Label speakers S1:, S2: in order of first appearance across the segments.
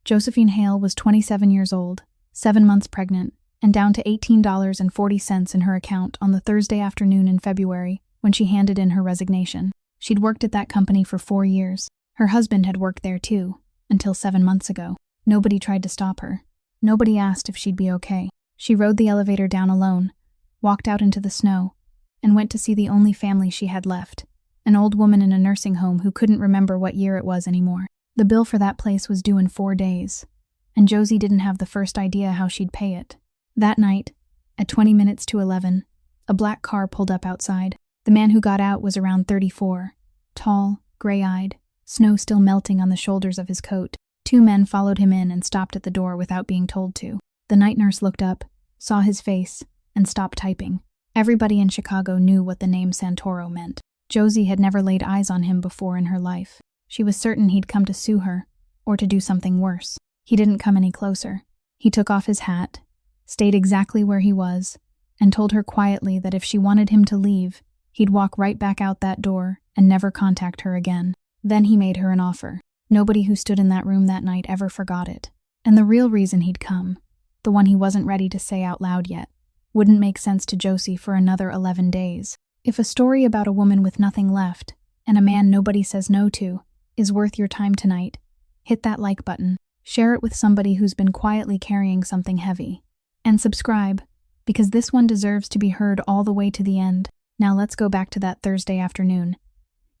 S1: Josephine Hale was 27 years old, 7 months pregnant, and down to $18.40 in her account on the Thursday afternoon in February when she handed in her resignation. She'd worked at that company for 4 years. Her husband had worked there too, until 7 months ago. Nobody tried to stop her. Nobody asked if she'd be okay. She rode the elevator down alone, walked out into the snow, and went to see the only family she had left, an old woman in a nursing home who couldn't remember what year it was anymore. The bill for that place was due in 4 days, and Josie didn't have the first idea how she'd pay it. That night, at 20 minutes to 11, a black car pulled up outside. The man who got out was around 34, tall, gray-eyed, snow still melting on the shoulders of his coat. 2 men followed him in and stopped at the door without being told to. The night nurse looked up, saw his face, and stopped typing. Everybody in Chicago knew what the name Santoro meant. Josie had never laid eyes on him before in her life. She was certain he'd come to sue her, or to do something worse. He didn't come any closer. He took off his hat, stayed exactly where he was, and told her quietly that if she wanted him to leave, he'd walk right back out that door and never contact her again. Then he made her an offer. Nobody who stood in that room that night ever forgot it. And the real reason he'd come, the one he wasn't ready to say out loud yet, wouldn't make sense to Josie for another 11 days. If a story about a woman with nothing left, and a man nobody says no to, is worth your time tonight, hit that like button, share it with somebody who's been quietly carrying something heavy, and subscribe, because this one deserves to be heard all the way to the end. Now let's go back to that Thursday afternoon,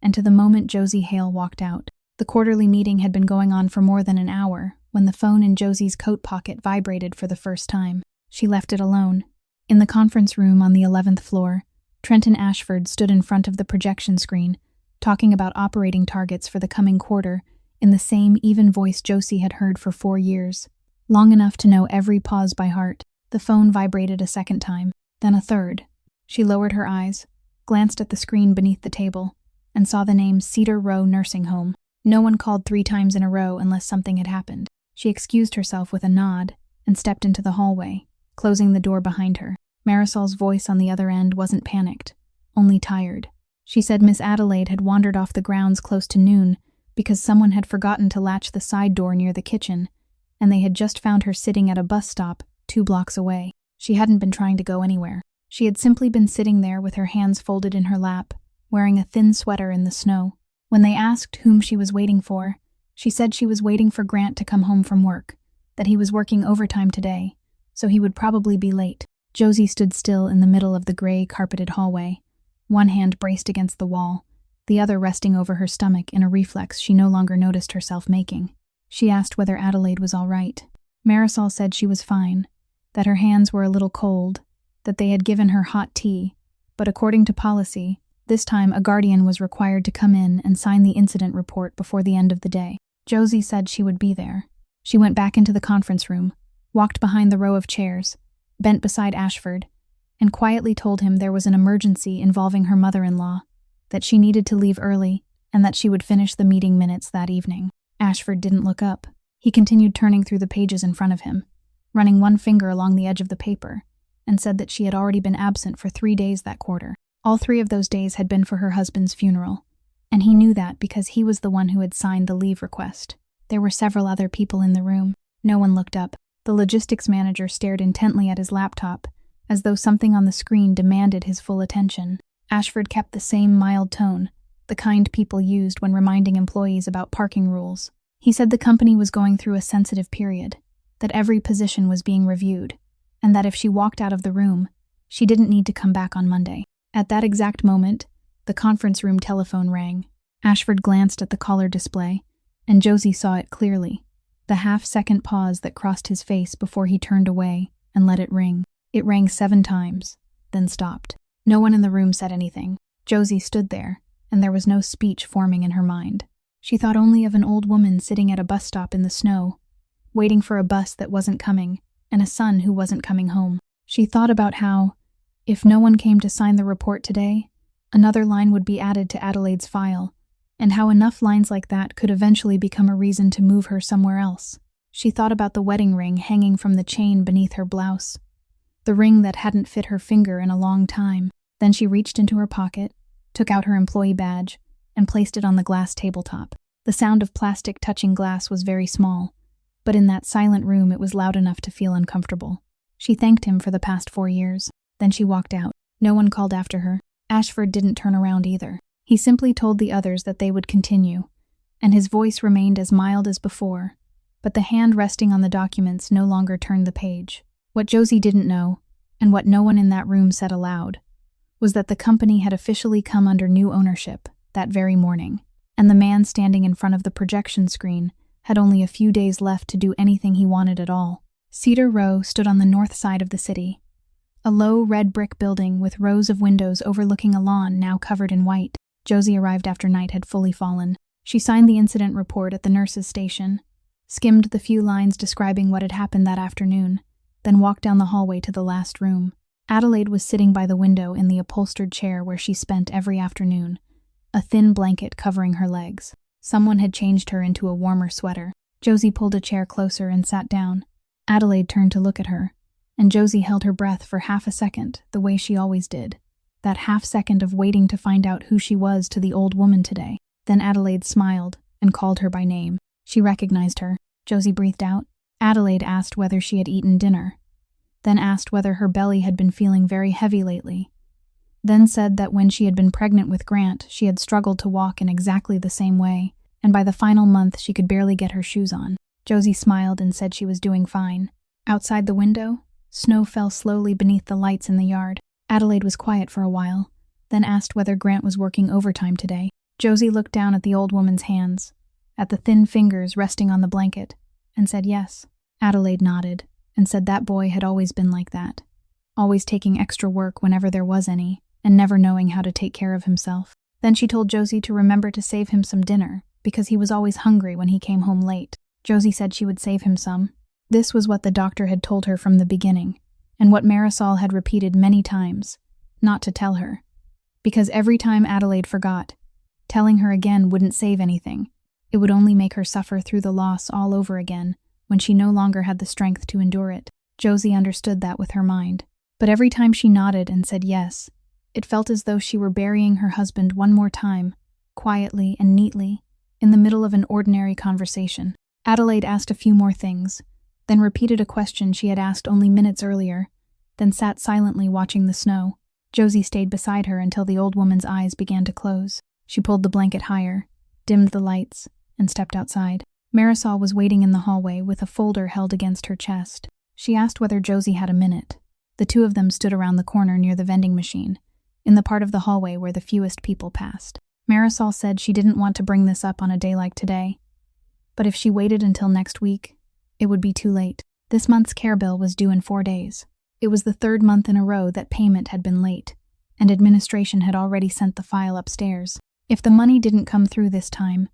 S1: and to the moment Josie Hale walked out. The quarterly meeting had been going on for more than an hour when the phone in Josie's coat pocket vibrated for the first time. She left it alone. In the conference room on the 11th floor, Trenton Ashford stood in front of the projection screen, talking about operating targets for the coming quarter in the same even voice Josie had heard for 4 years, long enough to know every pause by heart. The phone vibrated a second time, then a third. She lowered her eyes, glanced at the screen beneath the table, and saw the name Cedar Row Nursing Home. No one called 3 times in a row unless something had happened. She excused herself with a nod and stepped into the hallway, closing the door behind her. Marisol's voice on the other end wasn't panicked, only tired. She said Miss Adelaide had wandered off the grounds close to noon because someone had forgotten to latch the side door near the kitchen, and they had just found her sitting at a bus stop 2 blocks away. She hadn't been trying to go anywhere. She had simply been sitting there with her hands folded in her lap, wearing a thin sweater in the snow. When they asked whom she was waiting for, she said she was waiting for Grant to come home from work, that he was working overtime today, so he would probably be late. Josie stood still in the middle of the gray, carpeted hallway, one hand braced against the wall, the other resting over her stomach in a reflex she no longer noticed herself making. She asked whether Adelaide was all right. Marisol said she was fine, that her hands were a little cold, that they had given her hot tea, but according to policy, this time a guardian was required to come in and sign the incident report before the end of the day. Josie said she would be there. She went back into the conference room, walked behind the row of chairs, bent beside Ashford, and quietly told him there was an emergency involving her mother-in-law, that she needed to leave early, and that she would finish the meeting minutes that evening. Ashford didn't look up. He continued turning through the pages in front of him, running one finger along the edge of the paper, and said that she had already been absent for 3 days that quarter. All 3 of those days had been for her husband's funeral, and he knew that because he was the one who had signed the leave request. There were several other people in the room. No one looked up. The logistics manager stared intently at his laptop, as though something on the screen demanded his full attention. Ashford kept the same mild tone, the kind people used when reminding employees about parking rules. He said the company was going through a sensitive period, that every position was being reviewed, and that if she walked out of the room, she didn't need to come back on Monday. At that exact moment, the conference room telephone rang. Ashford glanced at the caller display, and Josie saw it clearly, the half-second pause that crossed his face before he turned away and let it ring. It rang 7 times, then stopped. No one in the room said anything. Josie stood there, and there was no speech forming in her mind. She thought only of an old woman sitting at a bus stop in the snow, waiting for a bus that wasn't coming, and a son who wasn't coming home. She thought about how, if no one came to sign the report today, another line would be added to Adelaide's file, and how enough lines like that could eventually become a reason to move her somewhere else. She thought about the wedding ring hanging from the chain beneath her blouse, the ring that hadn't fit her finger in a long time. Then she reached into her pocket, took out her employee badge, and placed it on the glass tabletop. The sound of plastic touching glass was very small, but in that silent room it was loud enough to feel uncomfortable. She thanked him for the past 4 years. Then she walked out. No one called after her. Ashford didn't turn around either. He simply told the others that they would continue, and his voice remained as mild as before, but the hand resting on the documents no longer turned the page. What Josie didn't know, and what no one in that room said aloud, was that the company had officially come under new ownership that very morning, and the man standing in front of the projection screen had only a few days left to do anything he wanted at all. Cedar Row stood on the north side of the city, a low red brick building with rows of windows overlooking a lawn now covered in white. Josie arrived after night had fully fallen. She signed the incident report at the nurse's station, skimmed the few lines describing what had happened that afternoon, then walked down the hallway to the last room. Adelaide was sitting by the window in the upholstered chair where she spent every afternoon, a thin blanket covering her legs. Someone had changed her into a warmer sweater. Josie pulled a chair closer and sat down. Adelaide turned to look at her, and Josie held her breath for half a second, the way she always did. That half second of waiting to find out who she was to the old woman today. Then Adelaide smiled and called her by name. She recognized her. Josie breathed out. Adelaide asked whether she had eaten dinner, then asked whether her belly had been feeling very heavy lately, then said that when she had been pregnant with Grant, she had struggled to walk in exactly the same way, and by the final month she could barely get her shoes on. Josie smiled and said she was doing fine. Outside the window, snow fell slowly beneath the lights in the yard. Adelaide was quiet for a while, then asked whether Grant was working overtime today. Josie looked down at the old woman's hands, at the thin fingers resting on the blanket, and said yes. Adelaide nodded and said that boy had always been like that, always taking extra work whenever there was any, and never knowing how to take care of himself. Then she told Josie to remember to save him some dinner, because he was always hungry when he came home late. Josie said she would save him some. This was what the doctor had told her from the beginning, and what Marisol had repeated many times, not to tell her, because every time Adelaide forgot, telling her again wouldn't save anything. It would only make her suffer through the loss all over again, when she no longer had the strength to endure it. Josie understood that with her mind, but every time she nodded and said yes, it felt as though she were burying her husband one more time, quietly and neatly, in the middle of an ordinary conversation. Adelaide asked a few more things, then repeated a question she had asked only minutes earlier, then sat silently watching the snow. Josie stayed beside her until the old woman's eyes began to close. She pulled the blanket higher, dimmed the lights, and stepped outside. Marisol was waiting in the hallway with a folder held against her chest. She asked whether Josie had a minute. The two of them stood around the corner near the vending machine, in the part of the hallway where the fewest people passed. Marisol said she didn't want to bring this up on a day like today, but if she waited until next week, it would be too late. This month's care bill was due in 4 days. It was the 3rd month in a row that payment had been late, and administration had already sent the file upstairs. If the money didn't come through this time,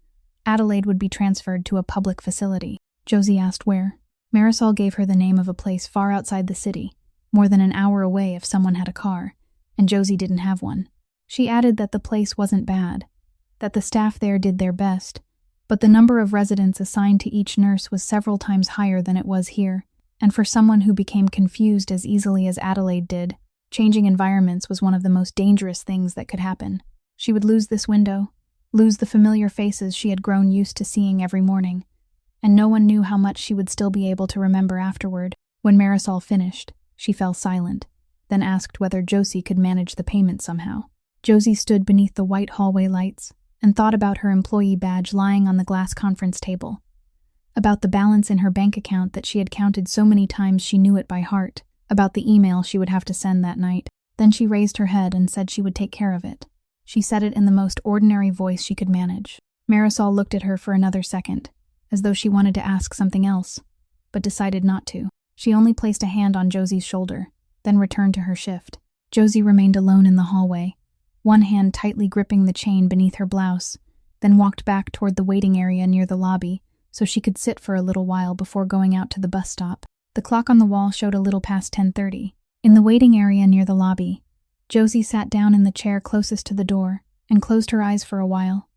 S1: Adelaide would be transferred to a public facility. Josie asked where. Marisol gave her the name of a place far outside the city, more than an hour away if someone had a car, and Josie didn't have one. She added that the place wasn't bad, that the staff there did their best, but the number of residents assigned to each nurse was several times higher than it was here, and for someone who became confused as easily as Adelaide did, changing environments was one of the most dangerous things that could happen. She would lose this window, lose the familiar faces she had grown used to seeing every morning, and no one knew how much she would still be able to remember afterward. When Marisol finished, she fell silent, then asked whether Josie could manage the payment somehow. Josie stood beneath the white hallway lights and thought about her employee badge lying on the glass conference table, about the balance in her bank account that she had counted so many times she knew it by heart, about the email she would have to send that night. Then she raised her head and said she would take care of it. She said it in the most ordinary voice she could manage. Marisol looked at her for another second, as though she wanted to ask something else, but decided not to. She only placed a hand on Josie's shoulder, then returned to her shift. Josie remained alone in the hallway, one hand tightly gripping the chain beneath her blouse, then walked back toward the waiting area near the lobby so she could sit for a little while before going out to the bus stop. The clock on the wall showed a little past 10:30. In the waiting area near the lobby, Josie sat down in the chair closest to the door and closed her eyes for a while.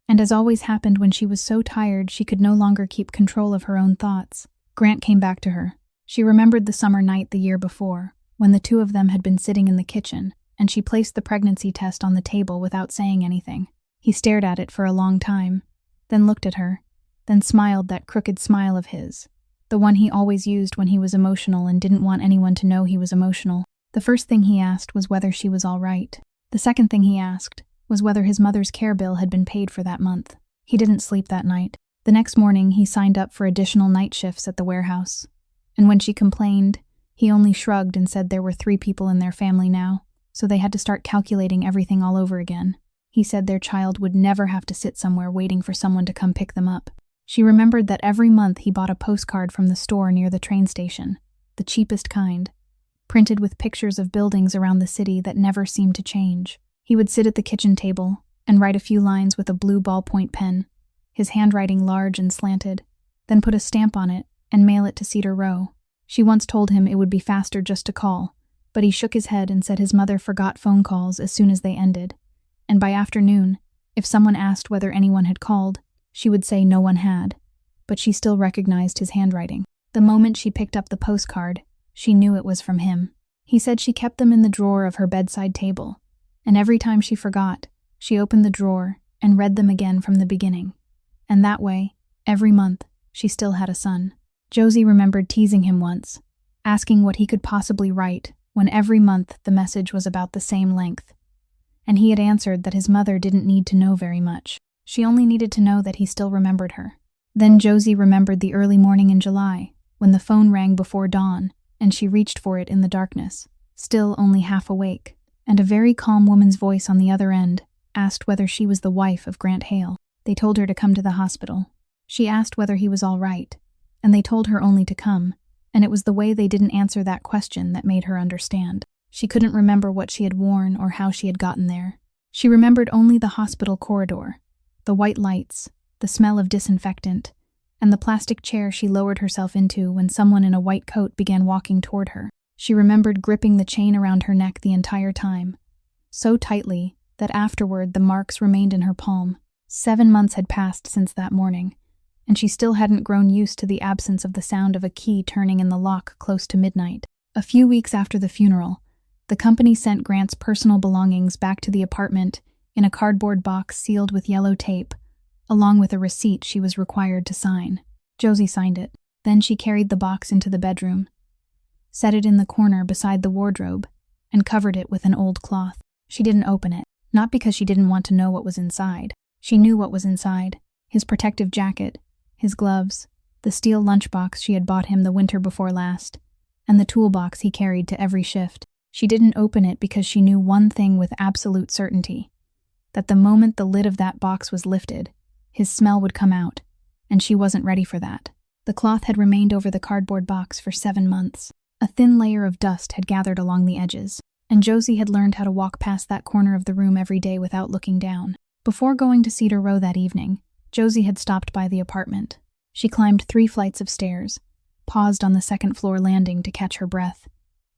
S1: And as always happened when she was so tired she could no longer keep control of her own thoughts, Grant came back to her. She remembered the summer night the year before, when the two of them had been sitting in the kitchen, and she placed the pregnancy test on the table without saying anything. He stared at it for a long time, then looked at her, then smiled that crooked smile of his, the one he always used when he was emotional and didn't want anyone to know he was emotional. The first thing he asked was whether she was all right. The second thing he asked was whether his mother's care bill had been paid for that month. He didn't sleep that night. The next morning, he signed up for additional night shifts at the warehouse. And when she complained, he only shrugged and said there were 3 people in their family now, so they had to start calculating everything all over again. He said their child would never have to sit somewhere waiting for someone to come pick them up. She remembered that every month he bought a postcard from the store near the train station, the cheapest kind, printed with pictures of buildings around the city that never seemed to change. He would sit at the kitchen table and write a few lines with a blue ballpoint pen, his handwriting large and slanted, then put a stamp on it and mail it to Cedar Row. She once told him it would be faster just to call, but he shook his head and said his mother forgot phone calls as soon as they ended, and by afternoon, if someone asked whether anyone had called, she would say no one had, but she still recognized his handwriting. The moment she picked up the postcard, she knew it was from him. He said she kept them in the drawer of her bedside table, and every time she forgot, she opened the drawer and read them again from the beginning. And that way, every month, she still had a son. Josie remembered teasing him once, asking what he could possibly write when every month the message was about the same length. And he had answered that his mother didn't need to know very much. She only needed to know that he still remembered her. Then Josie remembered the early morning in July, when the phone rang before dawn, and she reached for it in the darkness, still only half awake, and a very calm woman's voice on the other end asked whether she was the wife of Grant Hale. They told her to come to the hospital. She asked whether he was all right, and they told her only to come, and it was the way they didn't answer that question that made her understand. She couldn't remember what she had worn or how she had gotten there. She remembered only the hospital corridor, the white lights, the smell of disinfectant, and the plastic chair she lowered herself into when someone in a white coat began walking toward her. She remembered gripping the chain around her neck the entire time, so tightly that afterward the marks remained in her palm. 7 months had passed since that morning, and she still hadn't grown used to the absence of the sound of a key turning in the lock close to midnight. A few weeks after the funeral, the company sent Grant's personal belongings back to the apartment in a cardboard box sealed with yellow tape, along with a receipt she was required to sign. Josie signed it. Then she carried the box into the bedroom, set it in the corner beside the wardrobe, and covered it with an old cloth. She didn't open it, not because she didn't want to know what was inside. She knew what was inside: his protective jacket, his gloves, the steel lunchbox she had bought him the winter before last, and the toolbox he carried to every shift. She didn't open it because she knew one thing with absolute certainty: that the moment the lid of that box was lifted, his smell would come out, and she wasn't ready for that. The cloth had remained over the cardboard box for 7 months. A thin layer of dust had gathered along the edges, and Josie had learned how to walk past that corner of the room every day without looking down. Before going to Cedar Row that evening, Josie had stopped by the apartment. She climbed 3 flights of stairs, paused on the second-floor landing to catch her breath,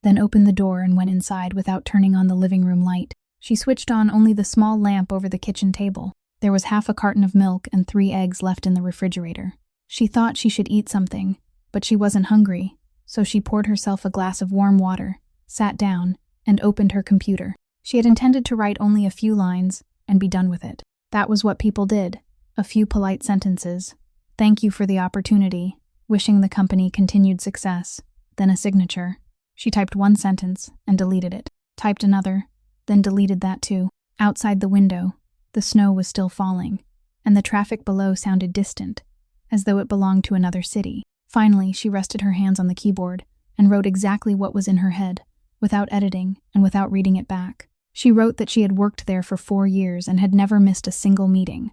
S1: then opened the door and went inside without turning on the living room light. She switched on only the small lamp over the kitchen table. There was half a carton of milk and 3 eggs left in the refrigerator. She thought she should eat something, but she wasn't hungry, so she poured herself a glass of warm water, sat down, and opened her computer. She had intended to write only a few lines and be done with it. That was what people did. A few polite sentences. Thank you for the opportunity. Wishing the company continued success. Then a signature. She typed 1 sentence and deleted it. Typed another, then deleted that too. Outside the window, the snow was still falling, and the traffic below sounded distant, as though it belonged to another city. Finally, she rested her hands on the keyboard and wrote exactly what was in her head, without editing and without reading it back. She wrote that she had worked there for 4 years and had never missed a single meeting,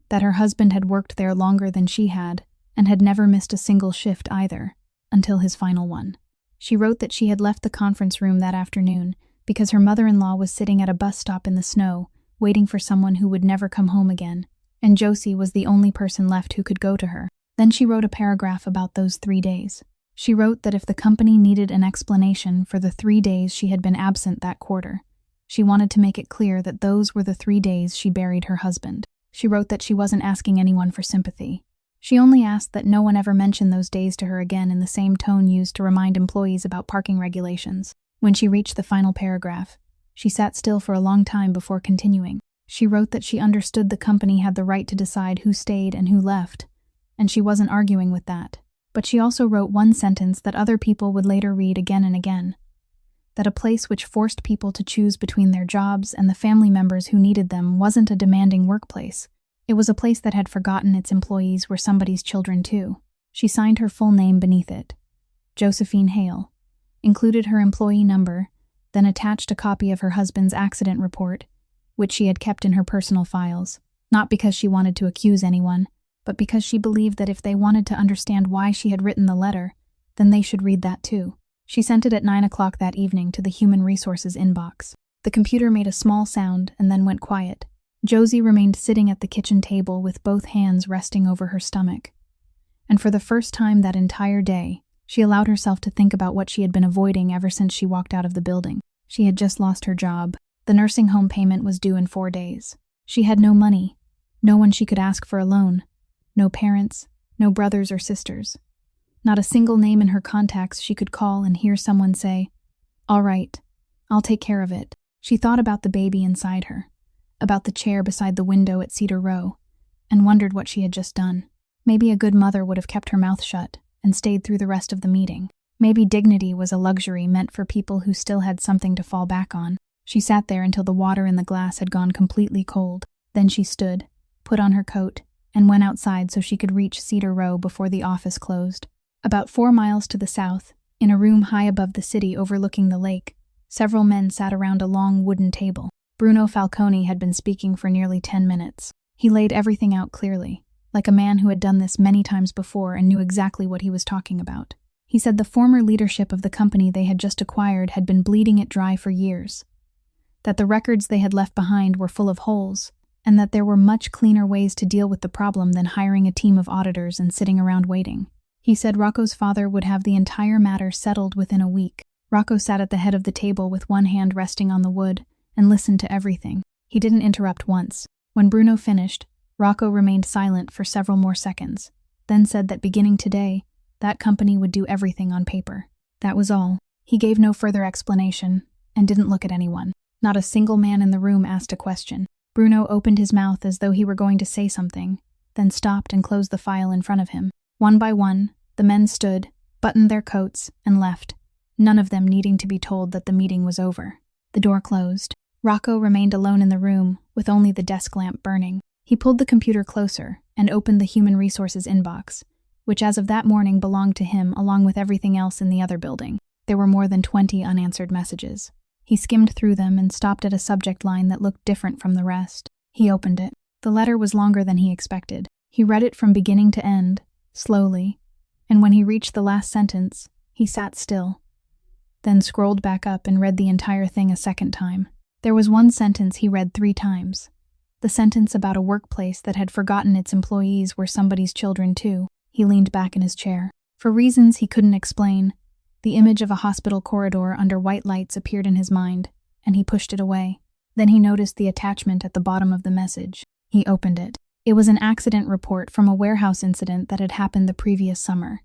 S1: that her husband had worked there longer than she had and had never missed a single shift either, until his final one. She wrote that she had left the conference room that afternoon because her mother-in-law was sitting at a bus stop in the snow, waiting for someone who would never come home again, and Josie was the only person left who could go to her. Then she wrote a paragraph about those 3 days. She wrote that if the company needed an explanation for the 3 days she had been absent that quarter, she wanted to make it clear that those were the 3 days she buried her husband. She wrote that she wasn't asking anyone for sympathy. She only asked that no one ever mention those days to her again in the same tone used to remind employees about parking regulations. When she reached the final paragraph, she sat still for a long time before continuing. She wrote that she understood the company had the right to decide who stayed and who left, and she wasn't arguing with that. But she also wrote one sentence that other people would later read again and again: that a place which forced people to choose between their jobs and the family members who needed them wasn't a demanding workplace. It was a place that had forgotten its employees were somebody's children too. She signed her full name beneath it, Josephine Hale, included her employee number, then attached a copy of her husband's accident report, which she had kept in her personal files, not because she wanted to accuse anyone, but because she believed that if they wanted to understand why she had written the letter, then they should read that too. She sent it at 9 o'clock that evening to the Human Resources inbox. The computer made a small sound and then went quiet. Josie remained sitting at the kitchen table with both hands resting over her stomach. And for the first time that entire day, she allowed herself to think about what she had been avoiding ever since she walked out of the building. She had just lost her job. The nursing home payment was due in 4 days. She had no money, no one she could ask for a loan, no parents, no brothers or sisters. Not a single name in her contacts she could call and hear someone say, "All right, I'll take care of it." She thought about the baby inside her, about the chair beside the window at Cedar Row, and wondered what she had just done. Maybe a good mother would have kept her mouth shut and stayed through the rest of the meeting. Maybe dignity was a luxury meant for people who still had something to fall back on. She sat there until the water in the glass had gone completely cold. Then she stood, put on her coat, and went outside so she could reach Cedar Row before the office closed. About 4 miles to the south, in a room high above the city overlooking the lake, several men sat around a long wooden table. Bruno Falcone had been speaking for nearly 10 minutes. He laid everything out clearly, like a man who had done this many times before and knew exactly what he was talking about. He said the former leadership of the company they had just acquired had been bleeding it dry for years, that the records they had left behind were full of holes, and that there were much cleaner ways to deal with the problem than hiring a team of auditors and sitting around waiting. He said Rocco's father would have the entire matter settled within a week. Rocco sat at the head of the table with one hand resting on the wood and listened to everything. He didn't interrupt once. When Bruno finished, Rocco remained silent for several more seconds, then said that beginning today, that company would do everything on paper. That was all. He gave no further explanation and didn't look at anyone. Not a single man in the room asked a question. Bruno opened his mouth as though he were going to say something, then stopped and closed the file in front of him. One by one, the men stood, buttoned their coats, and left, none of them needing to be told that the meeting was over. The door closed. Rocco remained alone in the room, with only the desk lamp burning. He pulled the computer closer and opened the Human Resources inbox, which as of that morning belonged to him along with everything else in the other building. There were more than 20 unanswered messages. He skimmed through them and stopped at a subject line that looked different from the rest. He opened it. The letter was longer than he expected. He read it from beginning to end, slowly, and when he reached the last sentence, he sat still, then scrolled back up and read the entire thing a second time. There was one sentence he read 3 times. The sentence about a workplace that had forgotten its employees were somebody's children too. He leaned back in his chair. For reasons he couldn't explain, the image of a hospital corridor under white lights appeared in his mind, and he pushed it away. Then he noticed the attachment at the bottom of the message. He opened it. It was an accident report from a warehouse incident that had happened the previous summer.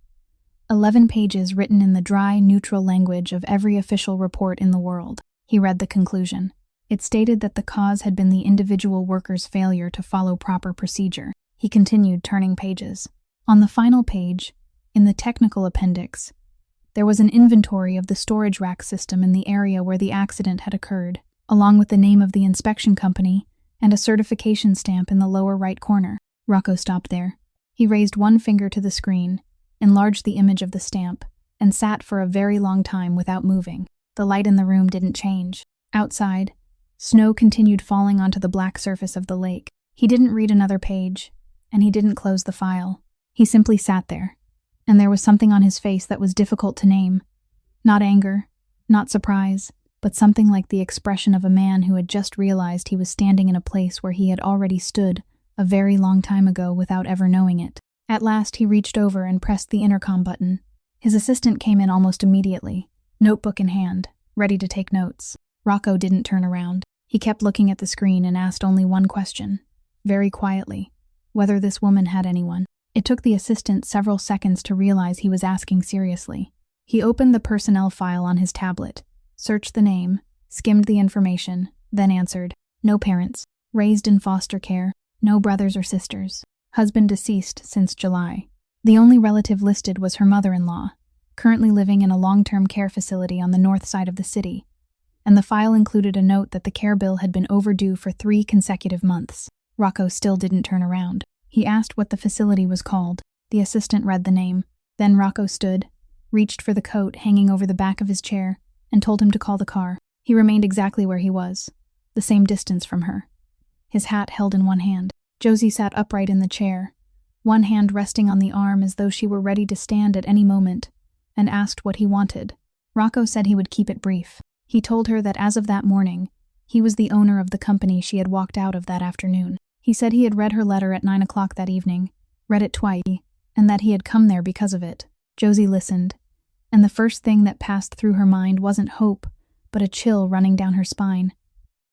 S1: 11 pages written in the dry, neutral language of every official report in the world. He read the conclusion. It stated that the cause had been the individual worker's failure to follow proper procedure. He continued turning pages. On the final page, in the technical appendix, there was an inventory of the storage rack system in the area where the accident had occurred, along with the name of the inspection company and a certification stamp in the lower right corner. Rocco stopped there. He raised one finger to the screen, enlarged the image of the stamp, and sat for a very long time without moving. The light in the room didn't change. Outside, snow continued falling onto the black surface of the lake. He didn't read another page, and he didn't close the file. He simply sat there, and there was something on his face that was difficult to name. Not anger, not surprise, but something like the expression of a man who had just realized he was standing in a place where he had already stood a very long time ago without ever knowing it. At last he reached over and pressed the intercom button. His assistant came in almost immediately, notebook in hand, ready to take notes. Rocco didn't turn around. He kept looking at the screen and asked only one question, very quietly, whether this woman had anyone. It took the assistant several seconds to realize he was asking seriously. He opened the personnel file on his tablet, searched the name, skimmed the information, then answered, "No parents, raised in foster care, no brothers or sisters, husband deceased since July." The only relative listed was her mother-in-law, currently living in a long-term care facility on the north side of the city, and the file included a note that the care bill had been overdue for 3 consecutive months. Rocco still didn't turn around. He asked what the facility was called. The assistant read the name. Then Rocco stood, reached for the coat hanging over the back of his chair, and told him to call the car. He remained exactly where he was, the same distance from her, his hat held in one hand. Josie sat upright in the chair, one hand resting on the arm as though she were ready to stand at any moment, and asked what he wanted. Rocco said he would keep it brief. He told her that as of that morning, he was the owner of the company she had walked out of that afternoon. He said he had read her letter at 9 o'clock that evening, read it twice, and that he had come there because of it. Josie listened, and the first thing that passed through her mind wasn't hope, but a chill running down her spine,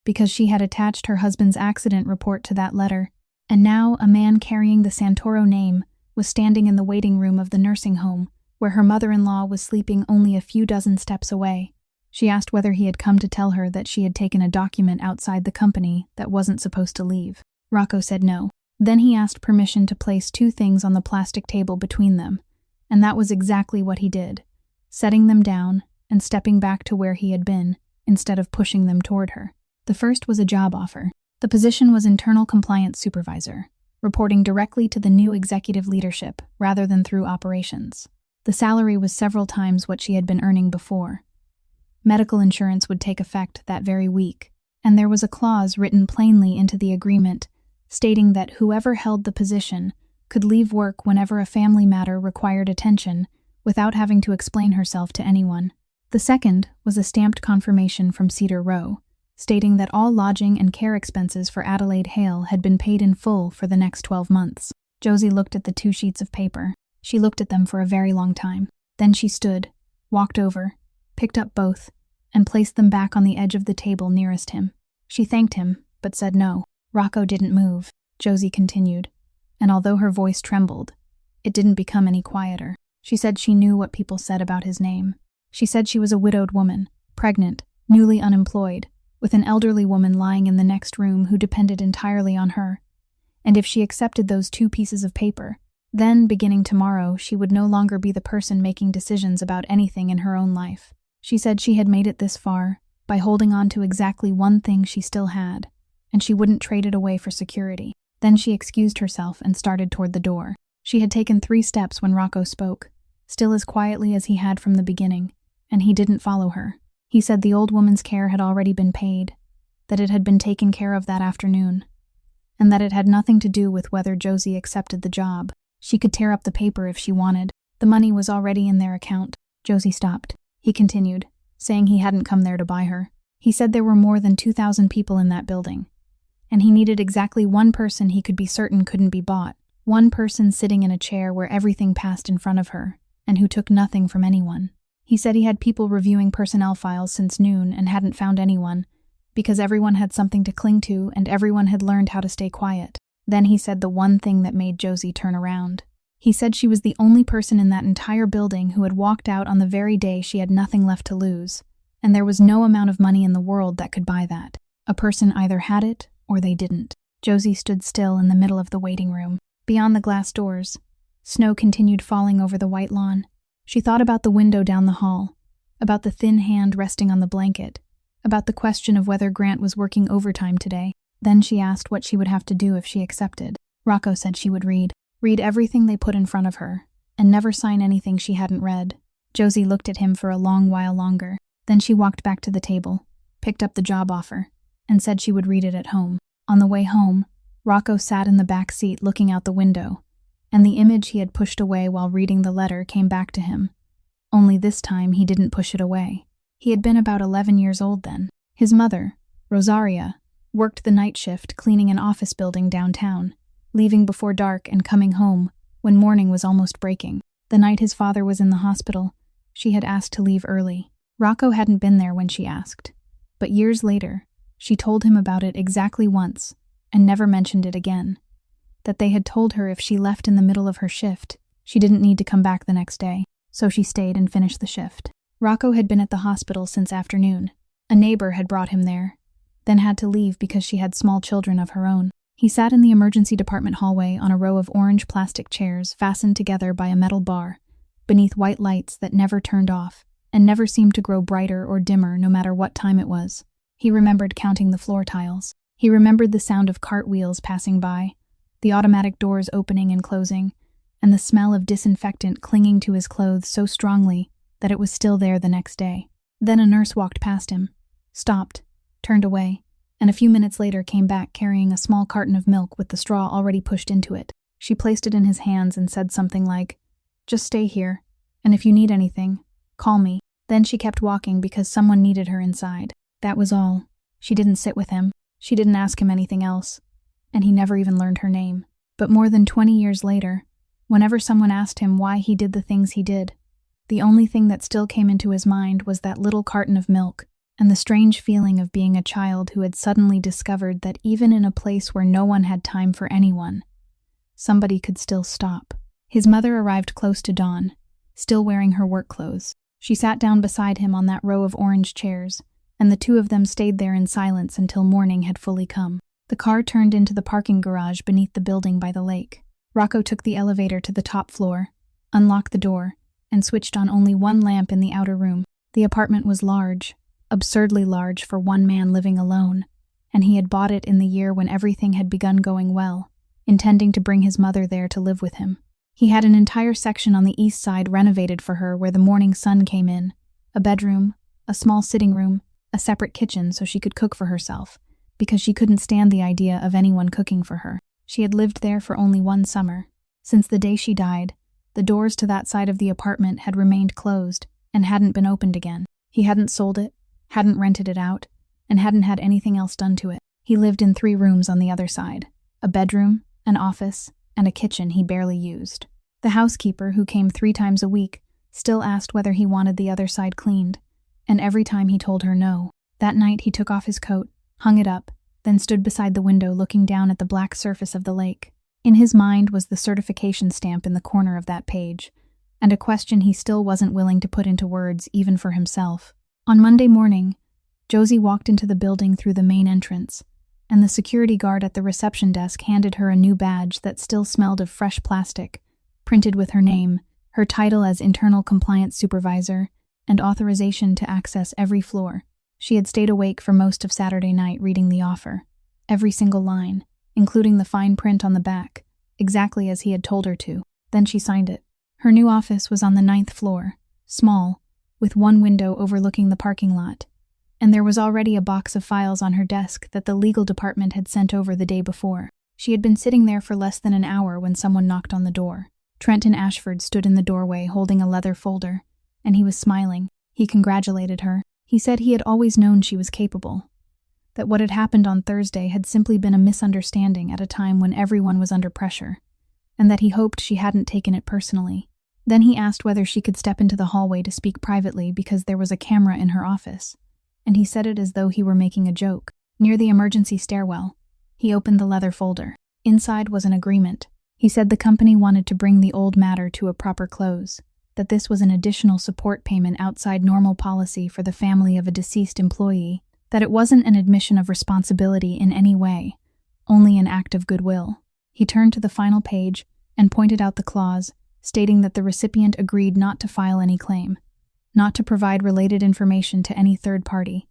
S1: because she had attached her husband's accident report to that letter, and now a man carrying the Santoro name was standing in the waiting room of the nursing home, where her mother-in-law was sleeping only a few dozen steps away. She asked whether he had come to tell her that she had taken a document outside the company that wasn't supposed to leave. Rocco said no. Then he asked permission to place 2 things on the plastic table between them, and that was exactly what he did, setting them down and stepping back to where he had been, instead of pushing them toward her. The first was a job offer. The position was internal compliance supervisor, reporting directly to the new executive leadership rather than through operations. The salary was several times what she had been earning before. Medical insurance would take effect that very week, and there was a clause written plainly into the agreement stating that whoever held the position could leave work whenever a family matter required attention without having to explain herself to anyone. The second was a stamped confirmation from Cedar Row, stating that all lodging and care expenses for Adelaide Hale had been paid in full for the next 12 months. Josie looked at the 2 sheets of paper. She looked at them for a very long time. Then she stood, walked over, picked up both, and placed them back on the edge of the table nearest him. She thanked him, but said no. Rocco didn't move. Josie continued, and although her voice trembled, it didn't become any quieter. She said she knew what people said about his name. She said she was a widowed woman, pregnant, newly unemployed, with an elderly woman lying in the next room who depended entirely on her. And if she accepted those 2 pieces of paper, then, beginning tomorrow, she would no longer be the person making decisions about anything in her own life. She said she had made it this far by holding on to exactly one thing she still had, and she wouldn't trade it away for security. Then she excused herself and started toward the door. She had taken 3 steps when Rocco spoke, still as quietly as he had from the beginning, and he didn't follow her. He said the old woman's care had already been paid, that it had been taken care of that afternoon, and that it had nothing to do with whether Josie accepted the job. She could tear up the paper if she wanted. The money was already in their account. Josie stopped. He continued, saying he hadn't come there to buy her. He said there were more than 2,000 people in that building, and he needed exactly one person he could be certain couldn't be bought. One person sitting in a chair where everything passed in front of her, and who took nothing from anyone. He said he had people reviewing personnel files since noon and hadn't found anyone, because everyone had something to cling to and everyone had learned how to stay quiet. Then he said the one thing that made Josie turn around. He said she was the only person in that entire building who had walked out on the very day she had nothing left to lose, and there was no amount of money in the world that could buy that. A person either had it or they didn't. Josie stood still in the middle of the waiting room. Beyond the glass doors, snow continued falling over the white lawn. She thought about the window down the hall, about the thin hand resting on the blanket, about the question of whether Grant was working overtime today. Then she asked what she would have to do if she accepted. Rocco said she would read everything they put in front of her, and never sign anything she hadn't read. Josie looked at him for a long while longer. Then she walked back to the table, picked up the job offer, and said she would read it at home. On the way home, Rocco sat in the back seat looking out the window, and the image he had pushed away while reading the letter came back to him. Only this time he didn't push it away. He had been about 11 years old then. His mother, Rosaria, worked the night shift cleaning an office building downtown, leaving before dark and coming home when morning was almost breaking. The night his father was in the hospital, she had asked to leave early. Rocco hadn't been there when she asked, but years later, she told him about it exactly once and never mentioned it again. That they had told her if she left in the middle of her shift, she didn't need to come back the next day, so she stayed and finished the shift. Rocco had been at the hospital since afternoon. A neighbor had brought him there, then had to leave because she had small children of her own. He sat in the emergency department hallway on a row of orange plastic chairs fastened together by a metal bar, beneath white lights that never turned off and never seemed to grow brighter or dimmer no matter what time it was. He remembered counting the floor tiles. He remembered the sound of cartwheels passing by, the automatic doors opening and closing, and the smell of disinfectant clinging to his clothes so strongly that it was still there the next day. Then a nurse walked past him, stopped, turned away, and a few minutes later came back carrying a small carton of milk with the straw already pushed into it. She placed it in his hands and said something like, "Just stay here, and if you need anything, call me." Then she kept walking because someone needed her inside. That was all. She didn't sit with him. She didn't ask him anything else. And he never even learned her name. But more than 20 years later, whenever someone asked him why he did the things he did, the only thing that still came into his mind was that little carton of milk and the strange feeling of being a child who had suddenly discovered that even in a place where no one had time for anyone, somebody could still stop. His mother arrived close to dawn, still wearing her work clothes. She sat down beside him on that row of orange chairs, and the two of them stayed there in silence until morning had fully come. The car turned into the parking garage beneath the building by the lake. Rocco took the elevator to the top floor, unlocked the door, and switched on only one lamp in the outer room. The apartment was large, absurdly large for one man living alone, and he had bought it in the year when everything had begun going well, intending to bring his mother there to live with him. He had an entire section on the east side renovated for her where the morning sun came in, a bedroom, a small sitting room, a separate kitchen so she could cook for herself, because she couldn't stand the idea of anyone cooking for her. She had lived there for only one summer. Since the day she died, the doors to that side of the apartment had remained closed and hadn't been opened again. He hadn't sold it, hadn't rented it out, and hadn't had anything else done to it. He lived in 3 rooms on the other side, a bedroom, an office, and a kitchen he barely used. The housekeeper, who came 3 times a week, still asked whether he wanted the other side cleaned, and every time he told her no. That night he took off his coat, hung it up, then stood beside the window looking down at the black surface of the lake. In his mind was the certification stamp in the corner of that page, and a question he still wasn't willing to put into words even for himself. On Monday morning, Josie walked into the building through the main entrance, and the security guard at the reception desk handed her a new badge that still smelled of fresh plastic, printed with her name, her title as Internal Compliance Supervisor, and authorization to access every floor. She had stayed awake for most of Saturday night reading the offer, every single line, including the fine print on the back, exactly as he had told her to. Then she signed it. Her new office was on the 9th floor, small, with one window overlooking the parking lot, and there was already a box of files on her desk that the legal department had sent over the day before. She had been sitting there for less than an hour when someone knocked on the door. Trenton Ashford stood in the doorway holding a leather folder, and he was smiling. He congratulated her. He said he had always known she was capable, that what had happened on Thursday had simply been a misunderstanding at a time when everyone was under pressure, and that he hoped she hadn't taken it personally. Then he asked whether she could step into the hallway to speak privately because there was a camera in her office, and he said it as though he were making a joke. Near the emergency stairwell, he opened the leather folder. Inside was an agreement. He said the company wanted to bring the old matter to a proper close, that this was an additional support payment outside normal policy for the family of a deceased employee, that it wasn't an admission of responsibility in any way, only an act of goodwill. He turned to the final page and pointed out the clause, stating that the recipient agreed not to file any claim, not to provide related information to any third party,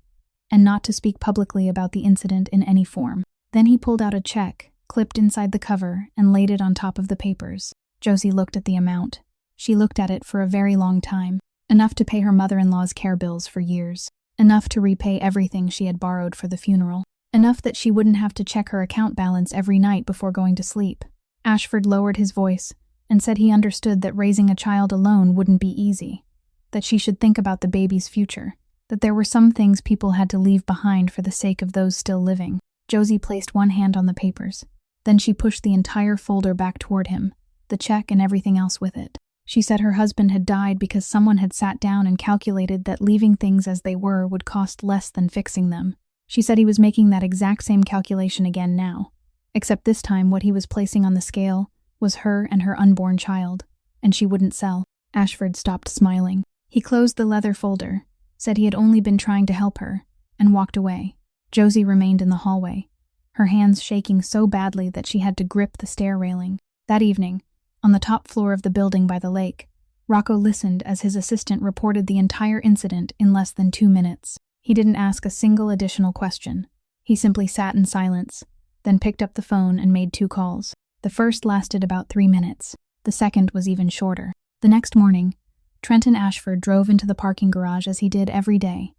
S1: and not to speak publicly about the incident in any form. Then he pulled out a check, clipped inside the cover, and laid it on top of the papers. Josie looked at the amount. She looked at it for a very long time, enough to pay her mother-in-law's care bills for years, enough to repay everything she had borrowed for the funeral, enough that she wouldn't have to check her account balance every night before going to sleep. Ashford lowered his voice and said he understood that raising a child alone wouldn't be easy, that she should think about the baby's future, that there were some things people had to leave behind for the sake of those still living. Josie placed one hand on the papers. Then she pushed the entire folder back toward him, the check and everything else with it. She said her husband had died because someone had sat down and calculated that leaving things as they were would cost less than fixing them. She said he was making that exact same calculation again now, except this time what he was placing on the scale was her and her unborn child, and she wouldn't sell. Ashford stopped smiling. He closed the leather folder, said he had only been trying to help her, and walked away. Josie remained in the hallway. her hands shaking so badly that she had to grip the stair railing. That evening, on the top floor of the building by the lake, Rocco listened as his assistant reported the entire incident in less than 2 minutes. He didn't ask a single additional question. He simply sat in silence, then picked up the phone and made 2 calls. The first lasted about 3 minutes. The second was even shorter. The next morning, Trenton Ashford drove into the parking garage as he did every day,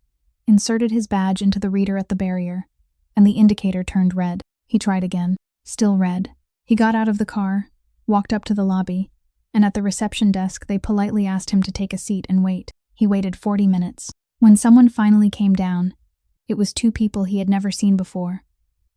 S1: inserted his badge into the reader at the barrier, and the indicator turned red. He tried again. Still red. He got out of the car, walked up to the lobby, and at the reception desk they politely asked him to take a seat and wait. He waited 40 minutes. When someone finally came down, it was 2 people he had never seen before,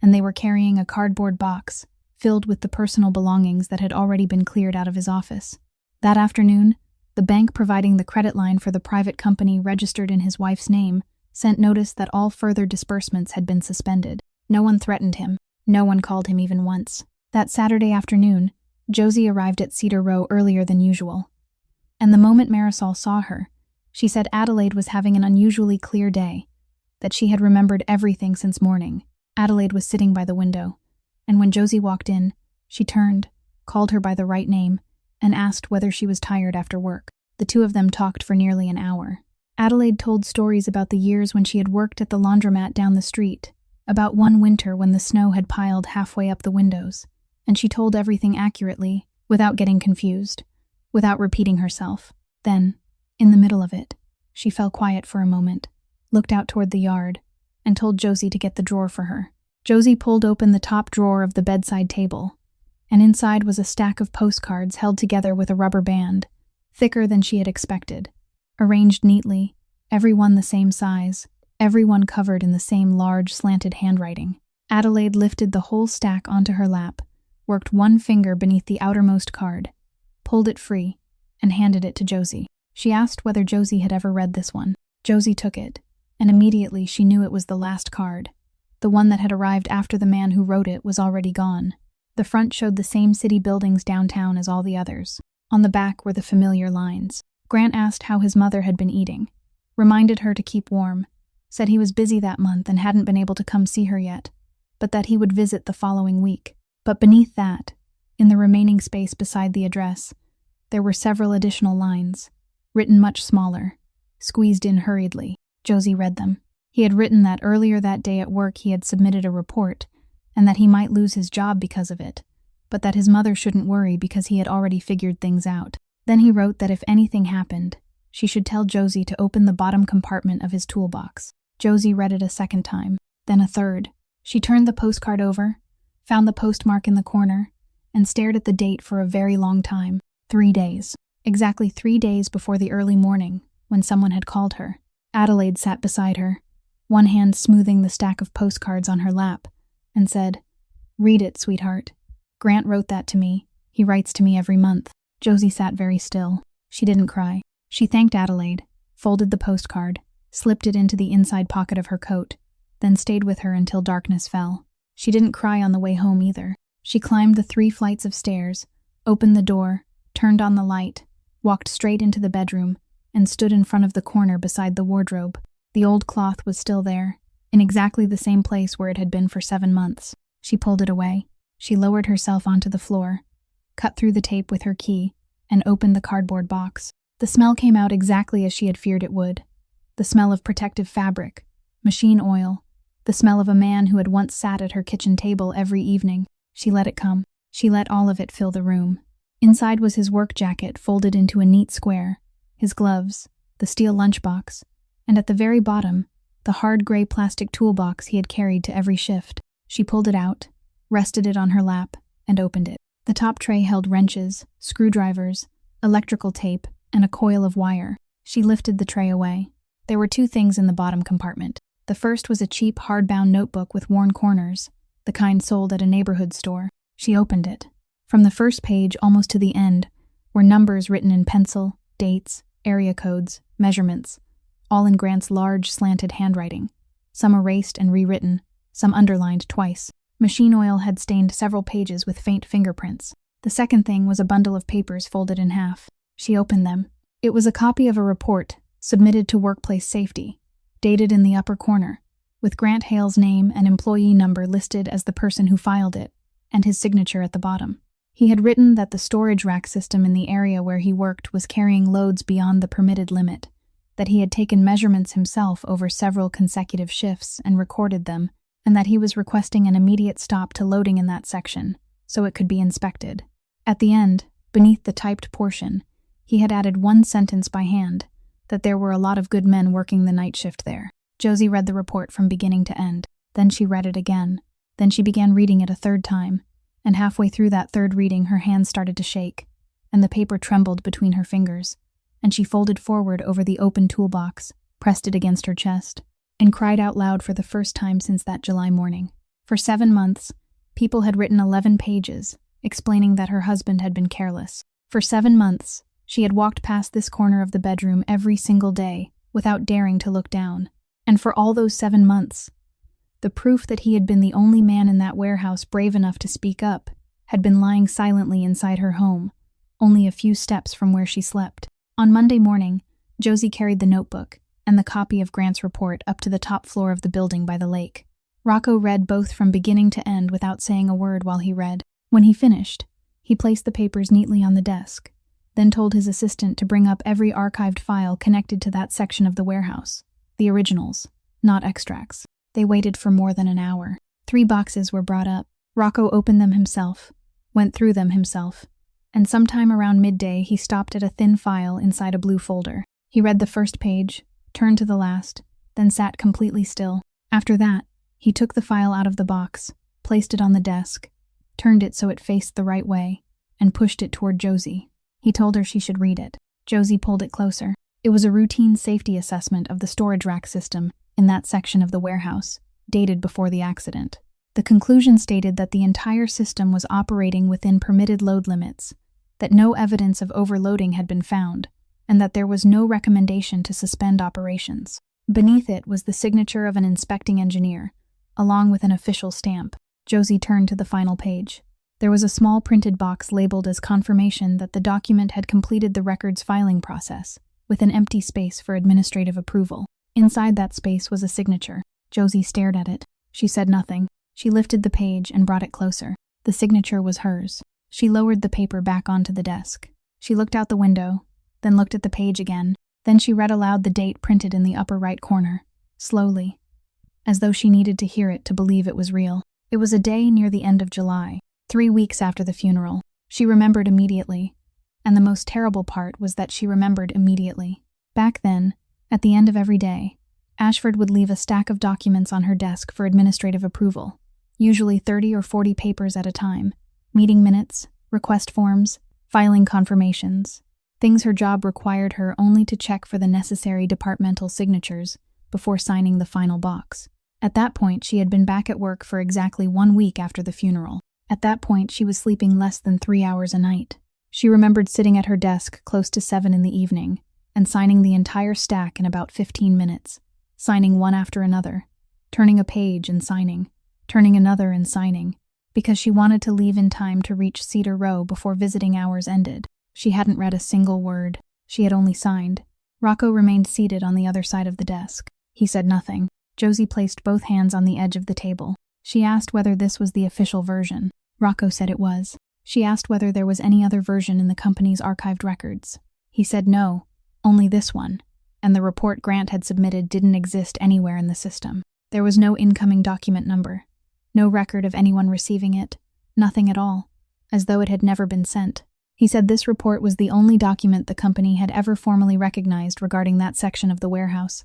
S1: and they were carrying a cardboard box filled with the personal belongings that had already been cleared out of his office. That afternoon, the bank providing the credit line for the private company registered in his wife's name sent notice that all further disbursements had been suspended. No one threatened him. No one called him even once. That Saturday afternoon, Josie arrived at Cedar Row earlier than usual. And the moment Marisol saw her, she said Adelaide was having an unusually clear day, that she had remembered everything since morning. Adelaide was sitting by the window, and when Josie walked in, she turned, called her by the right name, and asked whether she was tired after work. The 2 of them talked for nearly an hour. Adelaide told stories about the years when she had worked at the laundromat down the street, about one winter when the snow had piled halfway up the windows, and she told everything accurately, without getting confused, without repeating herself. Then, in the middle of it, she fell quiet for a moment, looked out toward the yard, and told Josie to get the drawer for her. Josie pulled open the top drawer of the bedside table, and inside was a stack of postcards held together with a rubber band, thicker than she had expected, arranged neatly, every one the same size, every one covered in the same large, slanted handwriting. Adelaide lifted the whole stack onto her lap, worked one finger beneath the outermost card, pulled it free, and handed it to Josie. She asked whether Josie had ever read this one. Josie took it, and immediately she knew it was the last card, the one that had arrived after the man who wrote it was already gone. The front showed the same city buildings downtown as all the others. On the back were the familiar lines. Grant asked how his mother had been eating, reminded her to keep warm, said he was busy that month and hadn't been able to come see her yet, but that he would visit the following week. But beneath that, in the remaining space beside the address, there were several additional lines, written much smaller, squeezed in hurriedly. Josie read them. He had written that earlier that day at work he had submitted a report, and that he might lose his job because of it, but that his mother shouldn't worry because he had already figured things out. Then he wrote that if anything happened, she should tell Josie to open the bottom compartment of his toolbox. Josie read it a second time, then a third. She turned the postcard over, found the postmark in the corner, and stared at the date for a very long time. 3 days. Exactly 3 days before the early morning, when someone had called her. Adelaide sat beside her, one hand smoothing the stack of postcards on her lap, and said, "Read it, sweetheart. Grant wrote that to me. He writes to me every month." Josie sat very still. She didn't cry. She thanked Adelaide, folded the postcard, slipped it into the inside pocket of her coat, then stayed with her until darkness fell. She didn't cry on the way home either. She climbed the 3 flights of stairs, opened the door, turned on the light, walked straight into the bedroom, and stood in front of the corner beside the wardrobe. The old cloth was still there, in exactly the same place where it had been for 7 months. She pulled it away. She lowered herself onto the floor, cut through the tape with her key, and opened the cardboard box. The smell came out exactly as she had feared it would. The smell of protective fabric, machine oil, the smell of a man who had once sat at her kitchen table every evening. She let it come. She let all of it fill the room. Inside was his work jacket folded into a neat square, his gloves, the steel lunchbox, and at the very bottom, the hard gray plastic toolbox he had carried to every shift. She pulled it out, rested it on her lap, and opened it. The top tray held wrenches, screwdrivers, electrical tape, and a coil of wire. She lifted the tray away. There were 2 things in the bottom compartment. The first was a cheap hardbound notebook with worn corners, the kind sold at a neighborhood store. She opened it. From the first page almost to the end were numbers written in pencil, dates, area codes, measurements, all in Grant's large, slanted handwriting, some erased and rewritten, some underlined twice. Machine oil had stained several pages with faint fingerprints. The second thing was a bundle of papers folded in half. She opened them. It was a copy of a report submitted to Workplace Safety, dated in the upper corner, with Grant Hale's name and employee number listed as the person who filed it, and his signature at the bottom. He had written that the storage rack system in the area where he worked was carrying loads beyond the permitted limit, that he had taken measurements himself over several consecutive shifts and recorded them, and that he was requesting an immediate stop to loading in that section, so it could be inspected. At the end, beneath the typed portion, he had added one sentence by hand, that there were a lot of good men working the night shift there. Josie read the report from beginning to end. Then she read it again. Then she began reading it a third time, and halfway through that third reading her hands started to shake, and the paper trembled between her fingers, and she folded forward over the open toolbox, pressed it against her chest, and cried out loud for the first time since that July morning. For 7 months, people had written 11 pages, explaining that her husband had been careless. For 7 months, she had walked past this corner of the bedroom every single day without daring to look down. And for all those 7 months, the proof that he had been the only man in that warehouse brave enough to speak up had been lying silently inside her home, only a few steps from where she slept. On Monday morning, Josie carried the notebook and the copy of Grant's report up to the top floor of the building by the lake. Rocco read both from beginning to end without saying a word while he read. When he finished, he placed the papers neatly on the desk, then told his assistant to bring up every archived file connected to that section of the warehouse. The originals, not extracts. They waited for more than an hour. 3 boxes were brought up. Rocco opened them himself, went through them himself, and sometime around midday he stopped at a thin file inside a blue folder. He read the first page, turned to the last, then sat completely still. After that, he took the file out of the box, placed it on the desk, turned it so it faced the right way, and pushed it toward Josie. He told her she should read it. Josie pulled it closer. It was a routine safety assessment of the storage rack system in that section of the warehouse, dated before the accident. The conclusion stated that the entire system was operating within permitted load limits, that no evidence of overloading had been found, and that there was no recommendation to suspend operations. Beneath it was the signature of an inspecting engineer, along with an official stamp. Josie turned to the final page. There was a small printed box labeled as confirmation that the document had completed the record's filing process, with an empty space for administrative approval. Inside that space was a signature. Josie stared at it. She said nothing. She lifted the page and brought it closer. The signature was hers. She lowered the paper back onto the desk. She looked out the window, then looked at the page again. Then she read aloud the date printed in the upper right corner, slowly, as though she needed to hear it to believe it was real. It was a day near the end of July, 3 weeks after the funeral. She remembered immediately, and the most terrible part was that she remembered immediately. Back then, at the end of every day, Ashford would leave a stack of documents on her desk for administrative approval, usually 30 or 40 papers at a time, meeting minutes, request forms, filing confirmations, things her job required her only to check for the necessary departmental signatures before signing the final box. At that point, she had been back at work for exactly 1 week after the funeral. At that point, she was sleeping less than 3 hours a night. She remembered sitting at her desk close to 7 in the evening and signing the entire stack in about 15 minutes, signing one after another, turning a page and signing, turning another and signing, because she wanted to leave in time to reach Cedar Row before visiting hours ended. She hadn't read a single word. She had only signed. Rocco remained seated on the other side of the desk. He said nothing. Josie placed both hands on the edge of the table. She asked whether this was the official version. Rocco said it was. She asked whether there was any other version in the company's archived records. He said no, only this one, and the report Grant had submitted didn't exist anywhere in the system. There was no incoming document number, no record of anyone receiving it, nothing at all, as though it had never been sent. He said this report was the only document the company had ever formally recognized regarding that section of the warehouse,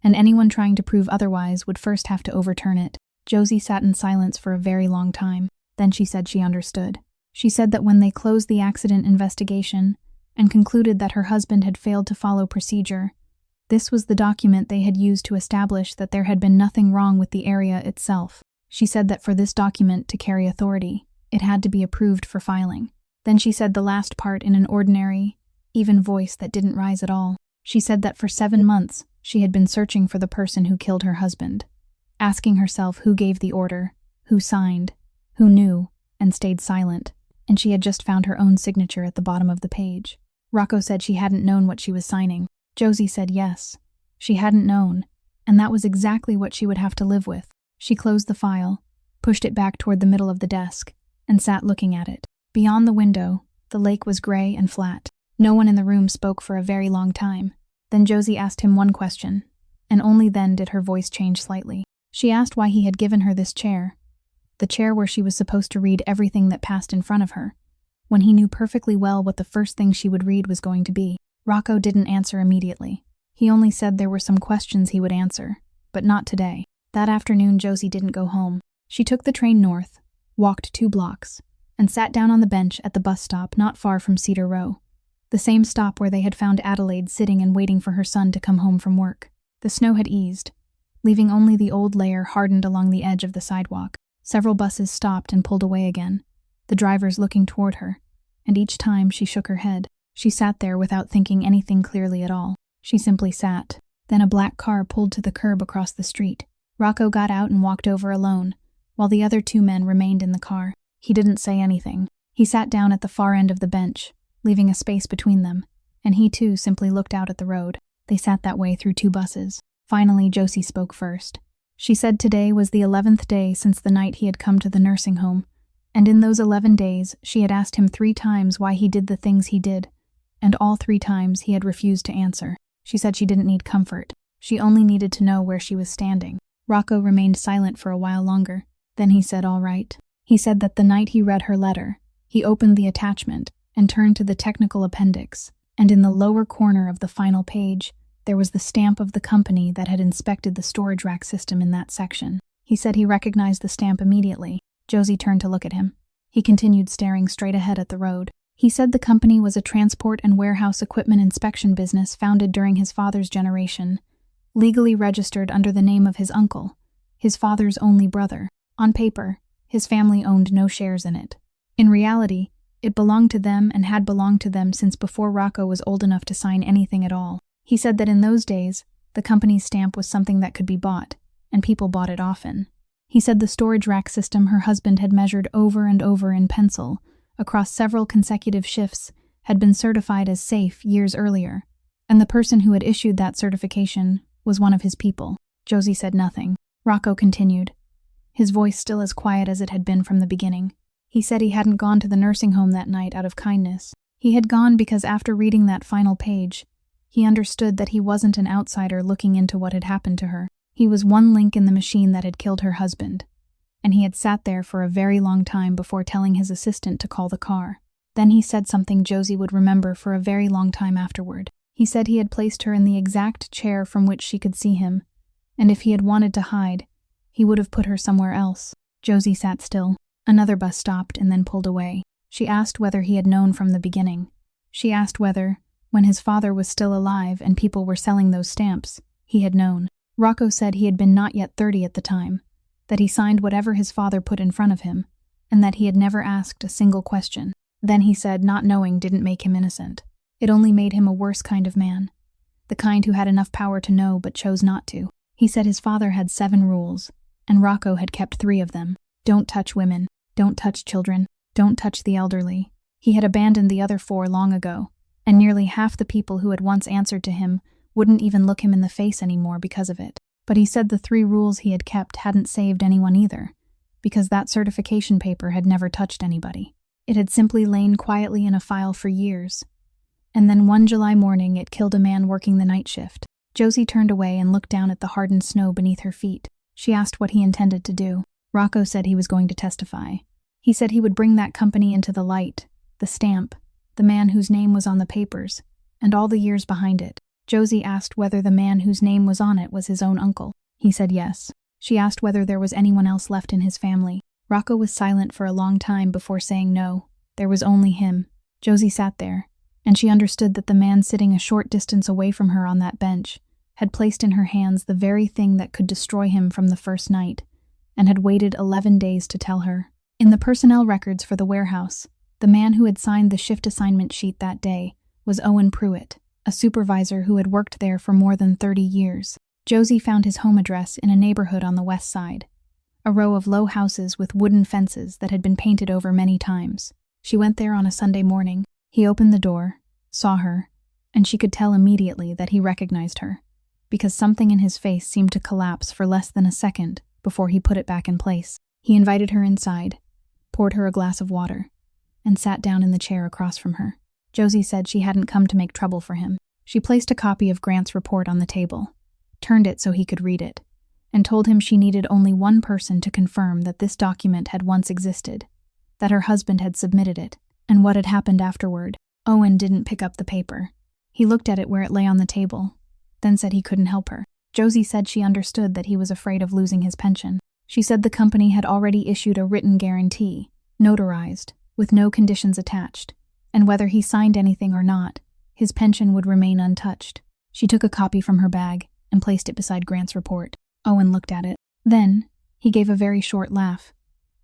S1: and anyone trying to prove otherwise would first have to overturn it. Josie sat in silence for a very long time. Then she said she understood. She said that when they closed the accident investigation and concluded that her husband had failed to follow procedure, this was the document they had used to establish that there had been nothing wrong with the area itself. She said that for this document to carry authority, it had to be approved for filing. Then she said the last part in an ordinary, even voice that didn't rise at all. She said that for 7 months she had been searching for the person who killed her husband, asking herself who gave the order, who signed, who knew, and stayed silent, and she had just found her own signature at the bottom of the page. Rocco said she hadn't known what she was signing. Josie said yes, she hadn't known, and that was exactly what she would have to live with. She closed the file, pushed it back toward the middle of the desk, and sat looking at it. Beyond the window, the lake was gray and flat. No one in the room spoke for a very long time. Then Josie asked him one question, and only then did her voice change slightly. She asked why he had given her this chair, the chair where she was supposed to read everything that passed in front of her, when he knew perfectly well what the first thing she would read was going to be. Rocco didn't answer immediately. He only said there were some questions he would answer, but not today. That afternoon, Josie didn't go home. She took the train north, walked 2 blocks, and sat down on the bench at the bus stop not far from Cedar Row, the same stop where they had found Adelaide sitting and waiting for her son to come home from work. The snow had eased, leaving only the old layer hardened along the edge of the sidewalk. Several buses stopped and pulled away again, the drivers looking toward her, and each time she shook her head. She sat there without thinking anything clearly at all. She simply sat. Then a black car pulled to the curb across the street. Rocco got out and walked over alone, while the other 2 men remained in the car. He didn't say anything. He sat down at the far end of the bench, leaving a space between them, and he too simply looked out at the road. They sat that way through 2 buses. Finally, Josie spoke first. She said today was the 11th day since the night he had come to the nursing home, and in those 11 days she had asked him 3 times why he did the things he did, and all 3 times he had refused to answer. She said she didn't need comfort. She only needed to know where she was standing. Rocco remained silent for a while longer. Then he said, "All right." He said that the night he read her letter, he opened the attachment and turned to the technical appendix, and in the lower corner of the final page, there was the stamp of the company that had inspected the storage rack system in that section. He said he recognized the stamp immediately. Josie turned to look at him. He continued staring straight ahead at the road. He said the company was a transport and warehouse equipment inspection business founded during his father's generation, legally registered under the name of his uncle, his father's only brother. On paper, his family owned no shares in it. In reality, it belonged to them and had belonged to them since before Rocco was old enough to sign anything at all. He said that in those days, the company's stamp was something that could be bought, and people bought it often. He said the storage rack system her husband had measured over and over in pencil, across several consecutive shifts, had been certified as safe years earlier, and the person who had issued that certification was one of his people. Josie said nothing. Rocco continued, his voice still as quiet as it had been from the beginning. He said he hadn't gone to the nursing home that night out of kindness. He had gone because after reading that final page, he understood that he wasn't an outsider looking into what had happened to her. He was one link in the machine that had killed her husband, and he had sat there for a very long time before telling his assistant to call the car. Then he said something Josie would remember for a very long time afterward. He said he had placed her in the exact chair from which she could see him, and if he had wanted to hide, he would have put her somewhere else. Josie sat still. Another bus stopped and then pulled away. She asked whether he had known from the beginning. She asked whether, when his father was still alive and people were selling those stamps, he had known. Rocco said he had been not yet 30 at the time, that he signed whatever his father put in front of him, and that he had never asked a single question. Then he said not knowing didn't make him innocent. It only made him a worse kind of man, the kind who had enough power to know but chose not to. He said his father had 7 rules, and Rocco had kept 3 of them. Don't touch women, don't touch children, don't touch the elderly. He had abandoned the other 4 long ago, and nearly half the people who had once answered to him wouldn't even look him in the face anymore because of it. But he said the 3 rules he had kept hadn't saved anyone either, because that certification paper had never touched anybody. It had simply lain quietly in a file for years. And then one July morning it killed a man working the night shift. Josie turned away and looked down at the hardened snow beneath her feet. She asked what he intended to do. Rocco said he was going to testify. He said he would bring that company into the light, the stamp, the man whose name was on the papers, and all the years behind it. Josie asked whether the man whose name was on it was his own uncle. He said yes. She asked whether there was anyone else left in his family. Rocco was silent for a long time before saying no. There was only him. Josie sat there, and she understood that the man sitting a short distance away from her on that bench had placed in her hands the very thing that could destroy him from the first night, and had waited 11 days to tell her. In the personnel records for the warehouse, the man who had signed the shift assignment sheet that day was Owen Pruitt, a supervisor who had worked there for more than 30 years. Josie found his home address in a neighborhood on the west side, a row of low houses with wooden fences that had been painted over many times. She went there on a Sunday morning. He opened the door, saw her, and she could tell immediately that he recognized her, because something in his face seemed to collapse for less than a second before he put it back in place. He invited her inside, poured her a glass of water, and sat down in the chair across from her. Josie said she hadn't come to make trouble for him. She placed a copy of Grant's report on the table, turned it so he could read it, and told him she needed only one person to confirm that this document had once existed, that her husband had submitted it, and what had happened afterward. Owen didn't pick up the paper. He looked at it where it lay on the table, then said he couldn't help her. Josie said she understood that he was afraid of losing his pension. She said the company had already issued a written guarantee, notarized, with no conditions attached, and whether he signed anything or not, his pension would remain untouched. She took a copy from her bag and placed it beside Grant's report. Owen looked at it. Then, he gave a very short laugh,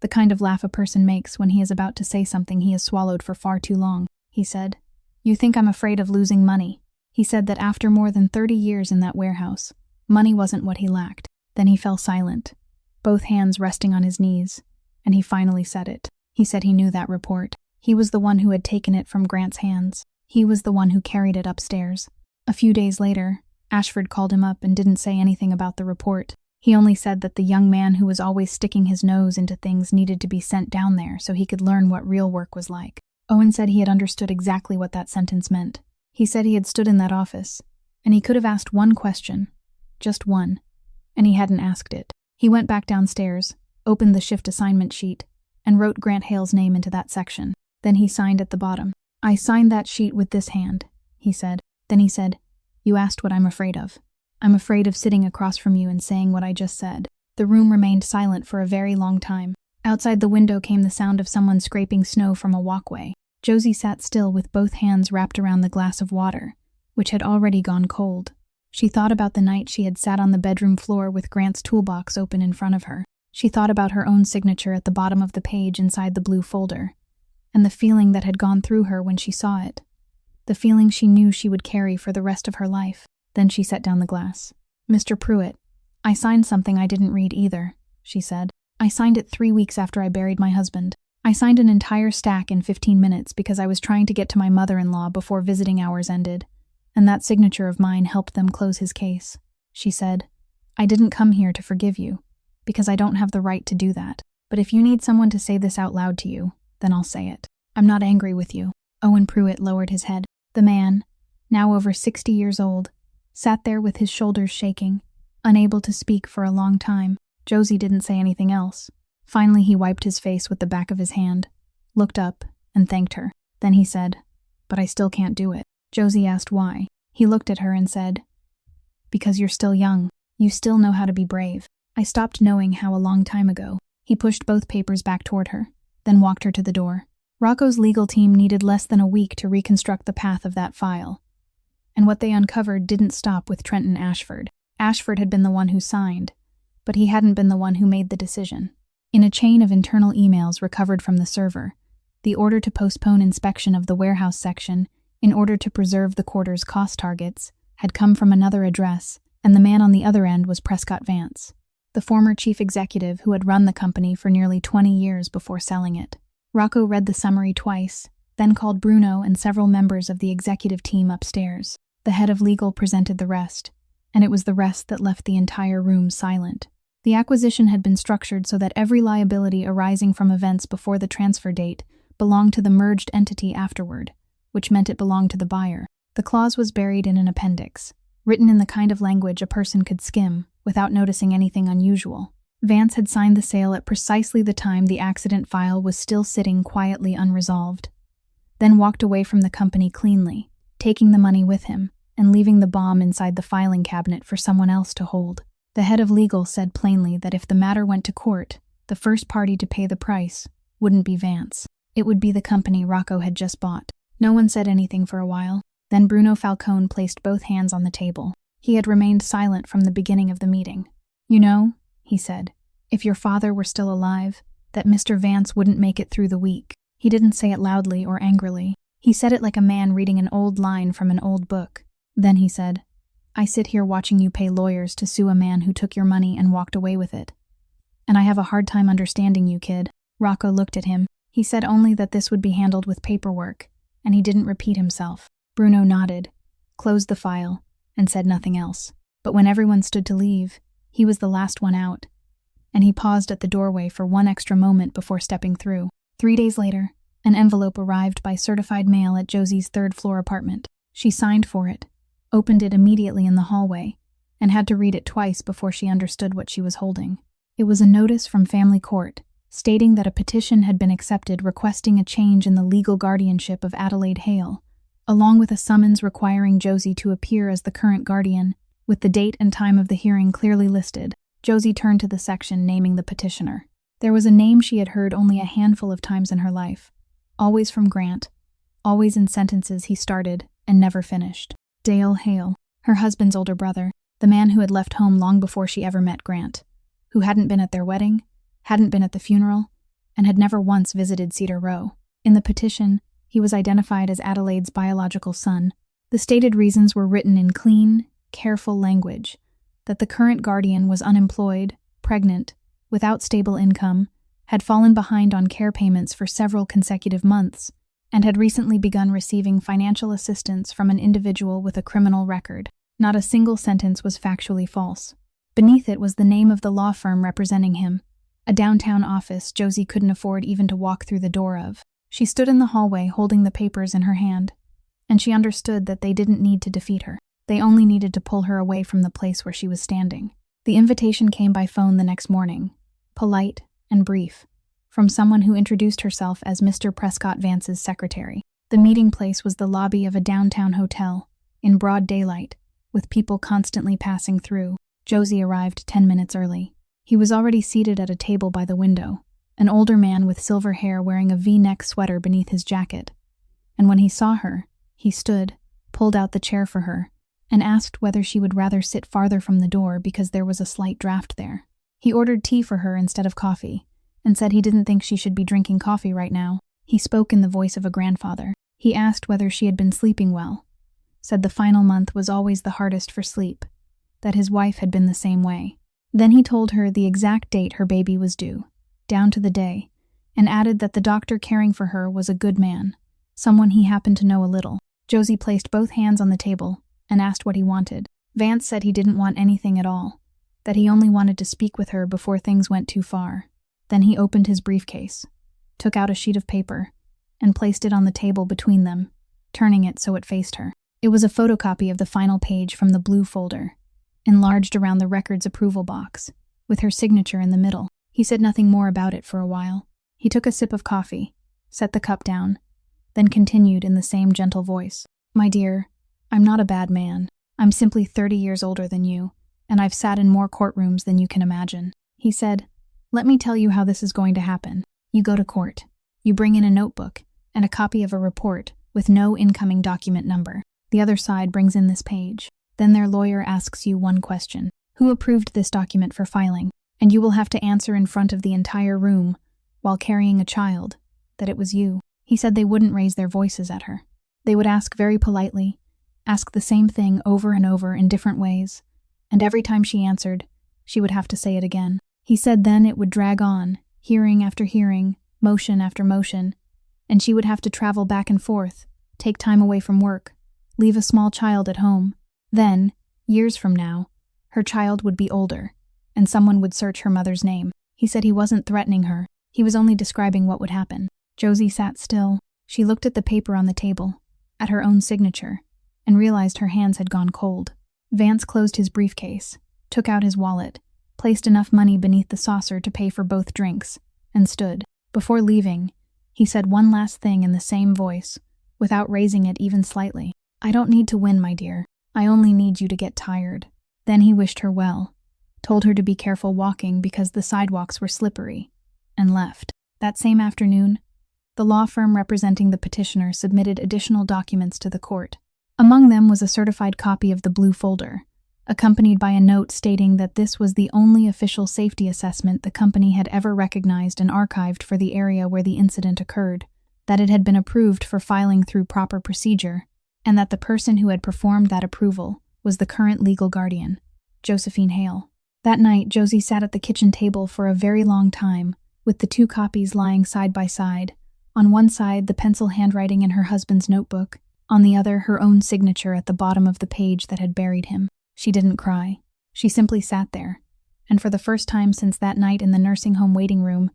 S1: the kind of laugh a person makes when he is about to say something he has swallowed for far too long. He said, "You think I'm afraid of losing money?" He said that after more than 30 years in that warehouse, money wasn't what he lacked. Then he fell silent, both hands resting on his knees, and he finally said it. He said he knew that report. He was the one who had taken it from Grant's hands. He was the one who carried it upstairs. A few days later, Ashford called him up and didn't say anything about the report. He only said that the young man who was always sticking his nose into things needed to be sent down there so he could learn what real work was like. Owen said he had understood exactly what that sentence meant. He said he had stood in that office, and he could have asked one question, just one, and he hadn't asked it. He went back downstairs, opened the shift assignment sheet, and wrote Grant Hale's name into that section. Then he signed at the bottom. "I signed that sheet with this hand," he said. Then he said, "You asked what I'm afraid of. I'm afraid of sitting across from you and saying what I just said." The room remained silent for a very long time. Outside the window came the sound of someone scraping snow from a walkway. Josie sat still with both hands wrapped around the glass of water, which had already gone cold. She thought about the night she had sat on the bedroom floor with Grant's toolbox open in front of her. She thought about her own signature at the bottom of the page inside the blue folder, and the feeling that had gone through her when she saw it. The feeling she knew she would carry for the rest of her life. Then she set down the glass. "Mr. Pruitt, I signed something I didn't read either," she said. "I signed it 3 weeks after I buried my husband. I signed an entire stack in 15 minutes because I was trying to get to my mother-in-law before visiting hours ended, and that signature of mine helped them close his case." She said, "I didn't come here to forgive you, because I don't have the right to do that. But if you need someone to say this out loud to you, then I'll say it. I'm not angry with you." Owen Pruitt lowered his head. The man, now over 60 years old, sat there with his shoulders shaking, unable to speak for a long time. Josie didn't say anything else. Finally, he wiped his face with the back of his hand, looked up, and thanked her. Then he said, "But I still can't do it." Josie asked why. He looked at her and said, "Because you're still young. You still know how to be brave. I stopped knowing how a long time ago." He pushed both papers back toward her, then walked her to the door. Rocco's legal team needed less than a week to reconstruct the path of that file. And what they uncovered didn't stop with Trenton Ashford. Ashford had been the one who signed, but he hadn't been the one who made the decision. In a chain of internal emails recovered from the server, the order to postpone inspection of the warehouse section in order to preserve the quarter's cost targets had come from another address, and the man on the other end was Prescott Vance, the former chief executive who had run the company for nearly 20 years before selling it. Rocco read the summary twice, then called Bruno and several members of the executive team upstairs. The head of legal presented the rest, and it was the rest that left the entire room silent. The acquisition had been structured so that every liability arising from events before the transfer date belonged to the merged entity afterward, which meant it belonged to the buyer. The clause was buried in an appendix, written in the kind of language a person could skim without noticing anything unusual. Vance had signed the sale at precisely the time the accident file was still sitting quietly unresolved, then walked away from the company cleanly, taking the money with him and leaving the bomb inside the filing cabinet for someone else to hold. The head of legal said plainly that if the matter went to court, the first party to pay the price wouldn't be Vance. It would be the company Rocco had just bought. No one said anything for a while. Then Bruno Falcone placed both hands on the table. He had remained silent from the beginning of the meeting. "You know," he said, "if your father were still alive, that Mr. Vance wouldn't make it through the week." He didn't say it loudly or angrily. He said it like a man reading an old line from an old book. Then he said, "I sit here watching you pay lawyers to sue a man who took your money and walked away with it. And I have a hard time understanding you, kid." Rocco looked at him. He said only that this would be handled with paperwork, and he didn't repeat himself. Bruno nodded, closed the file, and said nothing else. But when everyone stood to leave, he was the last one out, and he paused at the doorway for one extra moment before stepping through. 3 days later, an envelope arrived by certified mail at Josie's third-floor apartment. She signed for it, opened it immediately in the hallway, and had to read it twice before she understood what she was holding. It was a notice from family court, stating that a petition had been accepted requesting a change in the legal guardianship of Adelaide Hale, along with a summons requiring Josie to appear as the current guardian, with the date and time of the hearing clearly listed. Josie turned to the section naming the petitioner. There was a name she had heard only a handful of times in her life, always from Grant, always in sentences he started and never finished. Dale Hale, her husband's older brother, the man who had left home long before she ever met Grant, who hadn't been at their wedding, hadn't been at the funeral, and had never once visited Cedar Row. In the petition, he was identified as Adelaide's biological son. The stated reasons were written in clean, careful language, that the current guardian was unemployed, pregnant, without stable income, had fallen behind on care payments for several consecutive months, and had recently begun receiving financial assistance from an individual with a criminal record. Not a single sentence was factually false. Beneath it was the name of the law firm representing him, a downtown office Josie couldn't afford even to walk through the door of. She stood in the hallway holding the papers in her hand, and she understood that they didn't need to defeat her. They only needed to pull her away from the place where she was standing. The invitation came by phone the next morning, polite and brief, from someone who introduced herself as Mr. Prescott Vance's secretary. The meeting place was the lobby of a downtown hotel, in broad daylight, with people constantly passing through. Josie arrived 10 minutes early. He was already seated at a table by the window, an older man with silver hair wearing a V-neck sweater beneath his jacket. And when he saw her, he stood, pulled out the chair for her, and asked whether she would rather sit farther from the door because there was a slight draft there. He ordered tea for her instead of coffee, and said he didn't think she should be drinking coffee right now. He spoke in the voice of a grandfather. He asked whether she had been sleeping well, said the final month was always the hardest for sleep, that his wife had been the same way. Then he told her the exact date her baby was due, down to the day, and added that the doctor caring for her was a good man, someone he happened to know a little. Josie placed both hands on the table and asked what he wanted. Vance said he didn't want anything at all, that he only wanted to speak with her before things went too far. Then he opened his briefcase, took out a sheet of paper, and placed it on the table between them, turning it so it faced her. It was a photocopy of the final page from the blue folder, enlarged around the record's approval box, with her signature in the middle. He said nothing more about it for a while. He took a sip of coffee, set the cup down, then continued in the same gentle voice. "My dear, I'm not a bad man. I'm simply 30 years older than you, and I've sat in more courtrooms than you can imagine." He said, "Let me tell you how this is going to happen. You go to court. You bring in a notebook and a copy of a report with no incoming document number. The other side brings in this page. Then their lawyer asks you one question. Who approved this document for filing? And you will have to answer in front of the entire room, while carrying a child, that it was you." He said they wouldn't raise their voices at her. They would ask very politely, ask the same thing over and over in different ways, and every time she answered, she would have to say it again. He said then it would drag on, hearing after hearing, motion after motion, and she would have to travel back and forth, take time away from work, leave a small child at home. Then, years from now, her child would be older, and someone would search her mother's name. He said he wasn't threatening her, he was only describing what would happen. Josie sat still. She looked at the paper on the table, at her own signature, and realized her hands had gone cold. Vance closed his briefcase, took out his wallet, placed enough money beneath the saucer to pay for both drinks, and stood. Before leaving, he said one last thing in the same voice, without raising it even slightly. "I don't need to win, my dear. I only need you to get tired." Then he wished her well, told her to be careful walking because the sidewalks were slippery, and left. That same afternoon, the law firm representing the petitioner submitted additional documents to the court. Among them was a certified copy of the blue folder, accompanied by a note stating that this was the only official safety assessment the company had ever recognized and archived for the area where the incident occurred, that it had been approved for filing through proper procedure, and that the person who had performed that approval was the current legal guardian, Josephine Hale. That night, Josie sat at the kitchen table for a very long time, with the two copies lying side by side. On one side, the pencil handwriting in her husband's notebook, on the other, her own signature at the bottom of the page that had buried him. She didn't cry. She simply sat there. And for the first time since that night in the nursing home waiting room,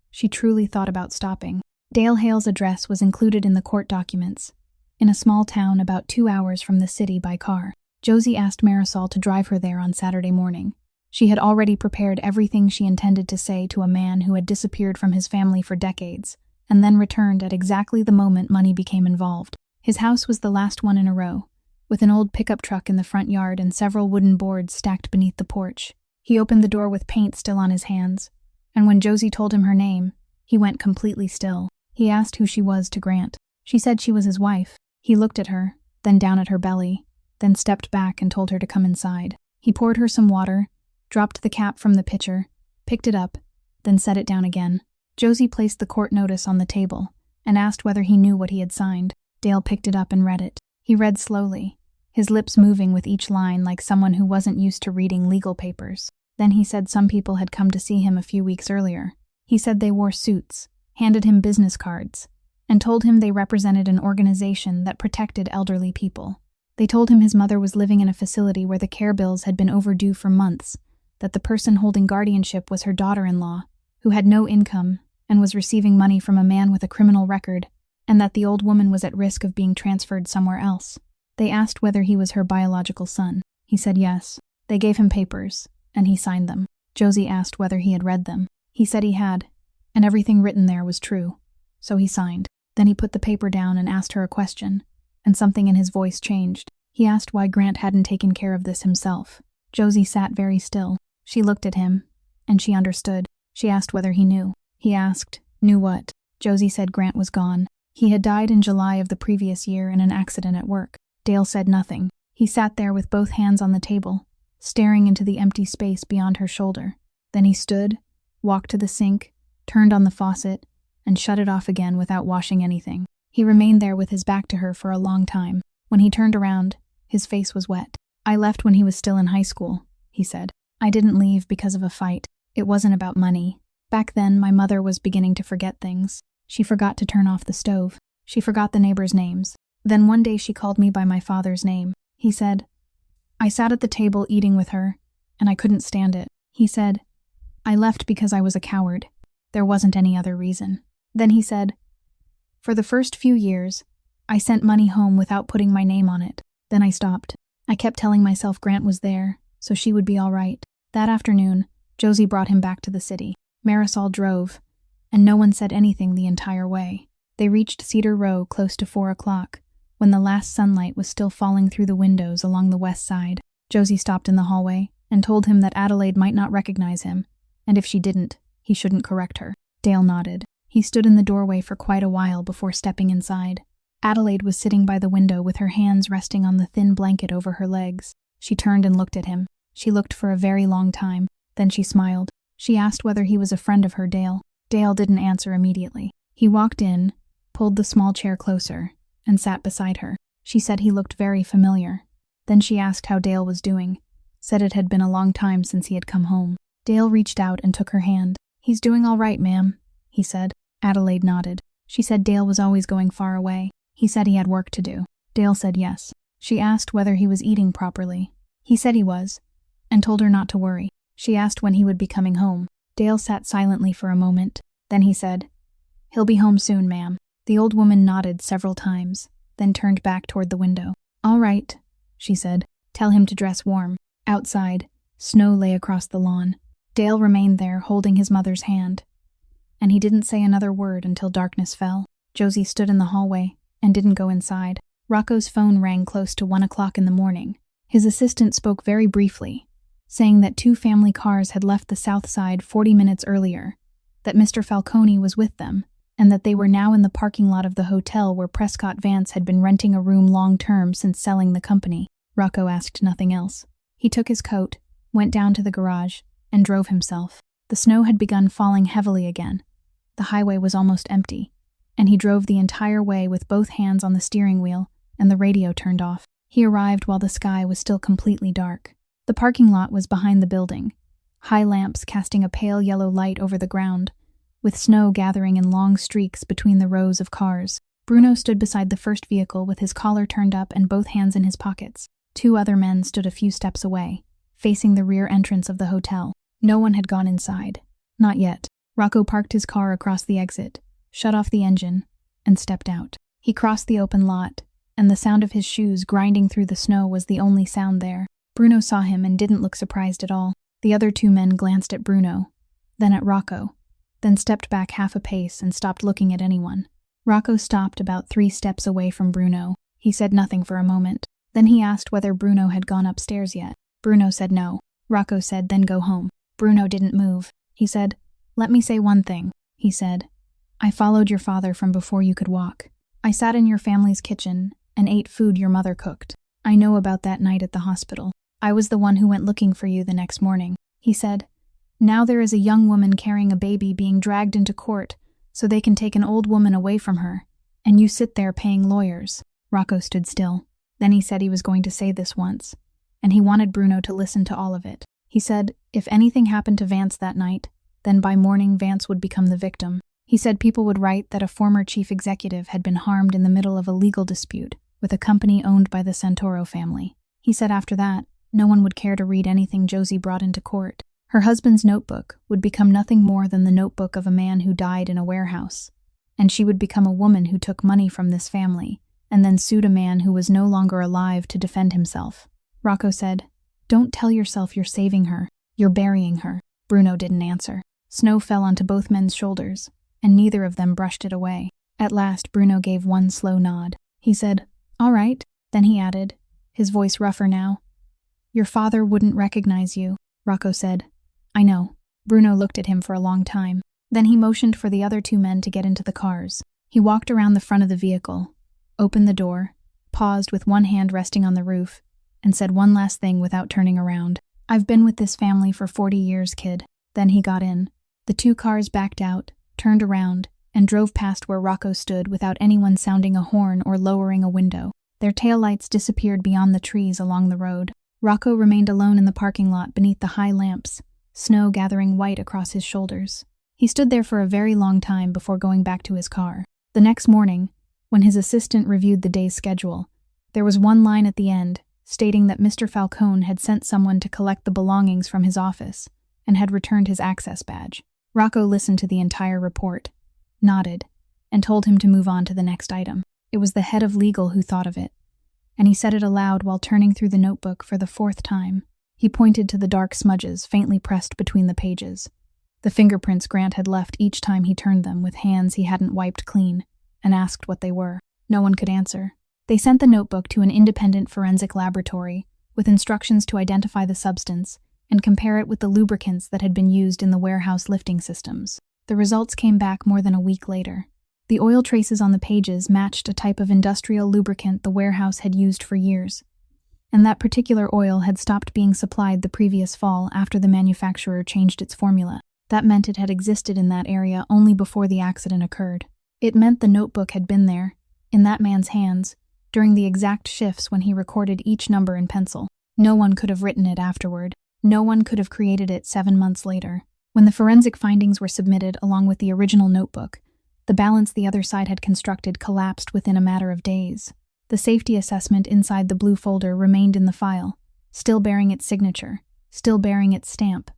S1: she truly thought about stopping. Dale Hale's address was included in the court documents, in a small town about 2 hours from the city by car. Josie asked Marisol to drive her there on Saturday morning. She had already prepared everything she intended to say to a man who had disappeared from his family for decades, and then returned at exactly the moment money became involved. His house was the last one in a row, with an old pickup truck in the front yard and several wooden boards stacked beneath the porch. He opened the door with paint still on his hands, and when Josie told him her name, he went completely still. He asked who she was to Grant. She said she was his wife. He looked at her, then down at her belly, then stepped back and told her to come inside. He poured her some water, dropped the cap from the pitcher, picked it up, then set it down again. Josie placed the court notice on the table and asked whether he knew what he had signed. Dale picked it up and read it. He read slowly, his lips moving with each line like someone who wasn't used to reading legal papers. Then he said some people had come to see him a few weeks earlier. He said they wore suits, handed him business cards, and told him they represented an organization that protected elderly people. They told him his mother was living in a facility where the care bills had been overdue for months, that the person holding guardianship was her daughter-in-law, who had no income and was receiving money from a man with a criminal record, and that the old woman was at risk of being transferred somewhere else. They asked whether he was her biological son. He said yes. They gave him papers, and he signed them. Josie asked whether he had read them. He said he had, and everything written there was true. So he signed. Then he put the paper down and asked her a question, and something in his voice changed. He asked why Grant hadn't taken care of this himself. Josie sat very still. She looked at him, and she understood. She asked whether he knew. He asked, knew what? Josie said Grant was gone. He had died in July of the previous year in an accident at work. Dale said nothing. He sat there with both hands on the table, staring into the empty space beyond her shoulder. Then he stood, walked to the sink, turned on the faucet, and shut it off again without washing anything. He remained there with his back to her for a long time. When he turned around, his face was wet. I left when he was still in high school, he said. I didn't leave because of a fight. It wasn't about money. Back then, my mother was beginning to forget things. She forgot to turn off the stove. She forgot the neighbors' names. Then one day she called me by my father's name. He said, I sat at the table eating with her, and I couldn't stand it. He said, I left because I was a coward. There wasn't any other reason. Then he said, for the first few years, I sent money home without putting my name on it. Then I stopped. I kept telling myself Grant was there, so she would be all right. That afternoon, Josie brought him back to the city. Marisol drove, and no one said anything the entire way. They reached Cedar Row close to 4 o'clock, when the last sunlight was still falling through the windows along the west side. Josie stopped in the hallway and told him that Adelaide might not recognize him, and if she didn't, he shouldn't correct her. Dale nodded. He stood in the doorway for quite a while before stepping inside. Adelaide was sitting by the window with her hands resting on the thin blanket over her legs. She turned and looked at him. She looked for a very long time. Then she smiled. She asked whether he was a friend of her, Dale. Dale didn't answer immediately. He walked in, pulled the small chair closer, and sat beside her. She said he looked very familiar. Then she asked how Dale was doing, said it had been a long time since he had come home. Dale reached out and took her hand. He's doing all right, ma'am, he said. Adelaide nodded. She said Dale was always going far away. He said he had work to do. Dale said yes. She asked whether he was eating properly. He said he was, and told her not to worry. She asked when he would be coming home. Dale sat silently for a moment. Then he said, he'll be home soon, ma'am. The old woman nodded several times, then turned back toward the window. All right, she said. Tell him to dress warm. Outside, snow lay across the lawn. Dale remained there, holding his mother's hand. And he didn't say another word until darkness fell. Josie stood in the hallway and didn't go inside. Rocco's phone rang close to 1 o'clock in the morning. His assistant spoke very briefly, saying that 2 family cars had left the south side 40 minutes earlier, that Mr. Falcone was with them, and that they were now in the parking lot of the hotel where Prescott Vance had been renting a room long-term since selling the company. Rocco asked nothing else. He took his coat, went down to the garage, and drove himself. The snow had begun falling heavily again. The highway was almost empty, and he drove the entire way with both hands on the steering wheel and the radio turned off. He arrived while the sky was still completely dark. The parking lot was behind the building, high lamps casting a pale yellow light over the ground, with snow gathering in long streaks between the rows of cars. Bruno stood beside the first vehicle with his collar turned up and both hands in his pockets. 2 other men stood a few steps away, facing the rear entrance of the hotel. No one had gone inside. Not yet. Rocco parked his car across the exit, shut off the engine, and stepped out. He crossed the open lot, and the sound of his shoes grinding through the snow was the only sound there. Bruno saw him and didn't look surprised at all. The other 2 men glanced at Bruno, then at Rocco, then stepped back half a pace and stopped looking at anyone. Rocco stopped about 3 steps away from Bruno. He said nothing for a moment. Then he asked whether Bruno had gone upstairs yet. Bruno said no. Rocco said, then go home. Bruno didn't move. He said, let me say one thing, he said. I followed your father from before you could walk. I sat in your family's kitchen and ate food your mother cooked. I know about that night at the hospital. I was the one who went looking for you the next morning. He said, now there is a young woman carrying a baby being dragged into court so they can take an old woman away from her, and you sit there paying lawyers. Rocco stood still. Then he said he was going to say this once, and he wanted Bruno to listen to all of it. He said, if anything happened to Vance that night, then by morning Vance would become the victim. He said people would write that a former chief executive had been harmed in the middle of a legal dispute with a company owned by the Santoro family. He said after that, no one would care to read anything Josie brought into court. Her husband's notebook would become nothing more than the notebook of a man who died in a warehouse, and she would become a woman who took money from this family and then sued a man who was no longer alive to defend himself. Rocco said, don't tell yourself you're saving her, you're burying her. Bruno didn't answer. Snow fell onto both men's shoulders, and neither of them brushed it away. At last, Bruno gave one slow nod. He said, all right. Then he added, his voice rougher now, your father wouldn't recognize you. Rocco said, I know. Bruno looked at him for a long time. Then he motioned for the other 2 men to get into the cars. He walked around the front of the vehicle, opened the door, paused with one hand resting on the roof, and said one last thing without turning around. I've been with this family for 40 years, kid. Then he got in. The 2 cars backed out, turned around, and drove past where Rocco stood without anyone sounding a horn or lowering a window. Their taillights disappeared beyond the trees along the road. Rocco remained alone in the parking lot beneath the high lamps, snow gathering white across his shoulders. He stood there for a very long time before going back to his car. The next morning, when his assistant reviewed the day's schedule, there was one line at the end stating that Mr. Falcone had sent someone to collect the belongings from his office and had returned his access badge. Rocco listened to the entire report, nodded, and told him to move on to the next item. It was the head of legal who thought of it, and he said it aloud while turning through the notebook for the 4th time. He pointed to the dark smudges faintly pressed between the pages, the fingerprints Grant had left each time he turned them with hands he hadn't wiped clean, and asked what they were. No one could answer. They sent the notebook to an independent forensic laboratory with instructions to identify the substance and compare it with the lubricants that had been used in the warehouse lifting systems. The results came back more than a week later. The oil traces on the pages matched a type of industrial lubricant the warehouse had used for years, and that particular oil had stopped being supplied the previous fall after the manufacturer changed its formula. That meant it had existed in that area only before the accident occurred. It meant the notebook had been there, in that man's hands, during the exact shifts when he recorded each number in pencil. No one could have written it afterward. No one could have created it 7 months later. When the forensic findings were submitted along with the original notebook, the balance the other side had constructed collapsed within a matter of days. The safety assessment inside the blue folder remained in the file, still bearing its signature, still bearing its stamp.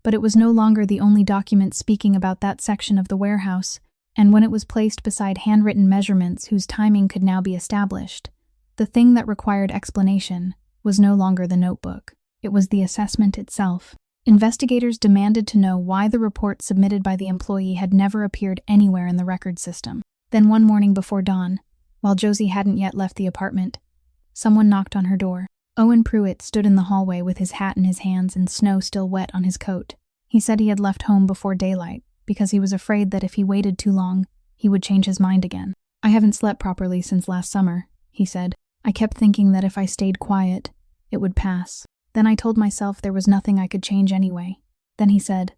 S1: But it was no longer the only document speaking about that section of the warehouse, and when it was placed beside handwritten measurements whose timing could now be established, the thing that required explanation was no longer the notebook. It was the assessment itself. Investigators demanded to know why the report submitted by the employee had never appeared anywhere in the record system. Then one morning before dawn, while Josie hadn't yet left the apartment, someone knocked on her door. Owen Pruitt stood in the hallway with his hat in his hands and snow still wet on his coat. He said he had left home before daylight because he was afraid that if he waited too long, he would change his mind again. I haven't slept properly since last summer, he said. I kept thinking that if I stayed quiet, it would pass. Then I told myself there was nothing I could change anyway. Then he said,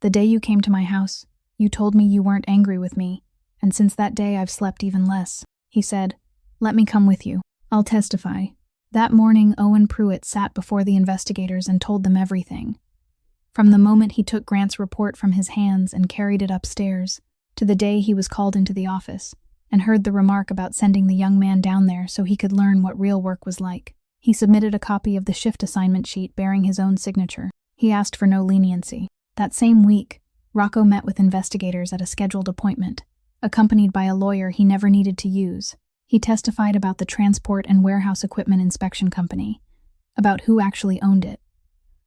S1: the day you came to my house, you told me you weren't angry with me, and since that day I've slept even less. He said, let me come with you. I'll testify. That morning, Owen Pruitt sat before the investigators and told them everything. From the moment he took Grant's report from his hands and carried it upstairs, to the day he was called into the office and heard the remark about sending the young man down there so he could learn what real work was like. He submitted a copy of the shift assignment sheet bearing his own signature. He asked for no leniency. That same week, Rocco met with investigators at a scheduled appointment, accompanied by a lawyer he never needed to use. He testified about the transport and warehouse equipment inspection company, about who actually owned it,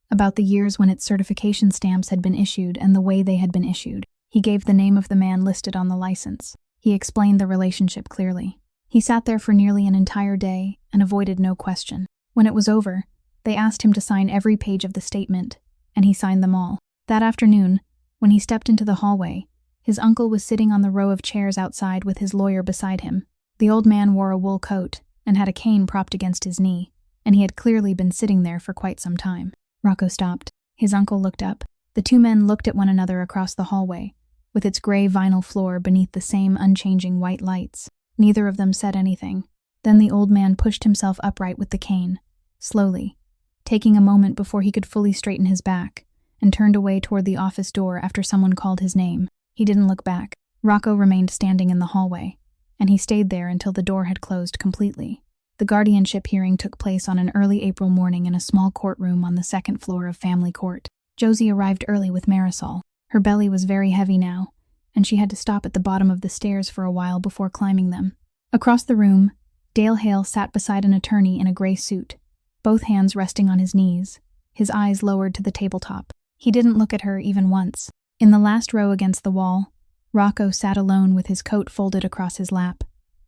S1: about the years when its certification stamps had been issued and the way they had been issued. He gave the name of the man listed on the license. He explained the relationship clearly. He sat there for nearly an entire day and avoided no question. When it was over, they asked him to sign every page of the statement, and he signed them all. That afternoon, when he stepped into the hallway, his uncle was sitting on the row of chairs outside with his lawyer beside him. The old man wore a wool coat and had a cane propped against his knee, and he had clearly been sitting there for quite some time. Rocco stopped. His uncle looked up. The two men looked at one another across the hallway, with its gray vinyl floor beneath the same unchanging white lights. Neither of them said anything. Then the old man pushed himself upright with the cane, slowly, taking a moment before he could fully straighten his back, and turned away toward the office door after someone called his name. He didn't look back. Rocco remained standing in the hallway, and he stayed there until the door had closed completely. The guardianship hearing took place on an early April morning in a small courtroom on the second floor of Family Court. Josie arrived early with Marisol. Her belly was very heavy now, and she had to stop at the bottom of the stairs for a while before climbing them. Across the room, Dale Hale sat beside an attorney in a gray suit, both hands resting on his knees, his eyes lowered to the tabletop. He didn't look at her even once. In the last row against the wall, Rocco sat alone with his coat folded across his lap,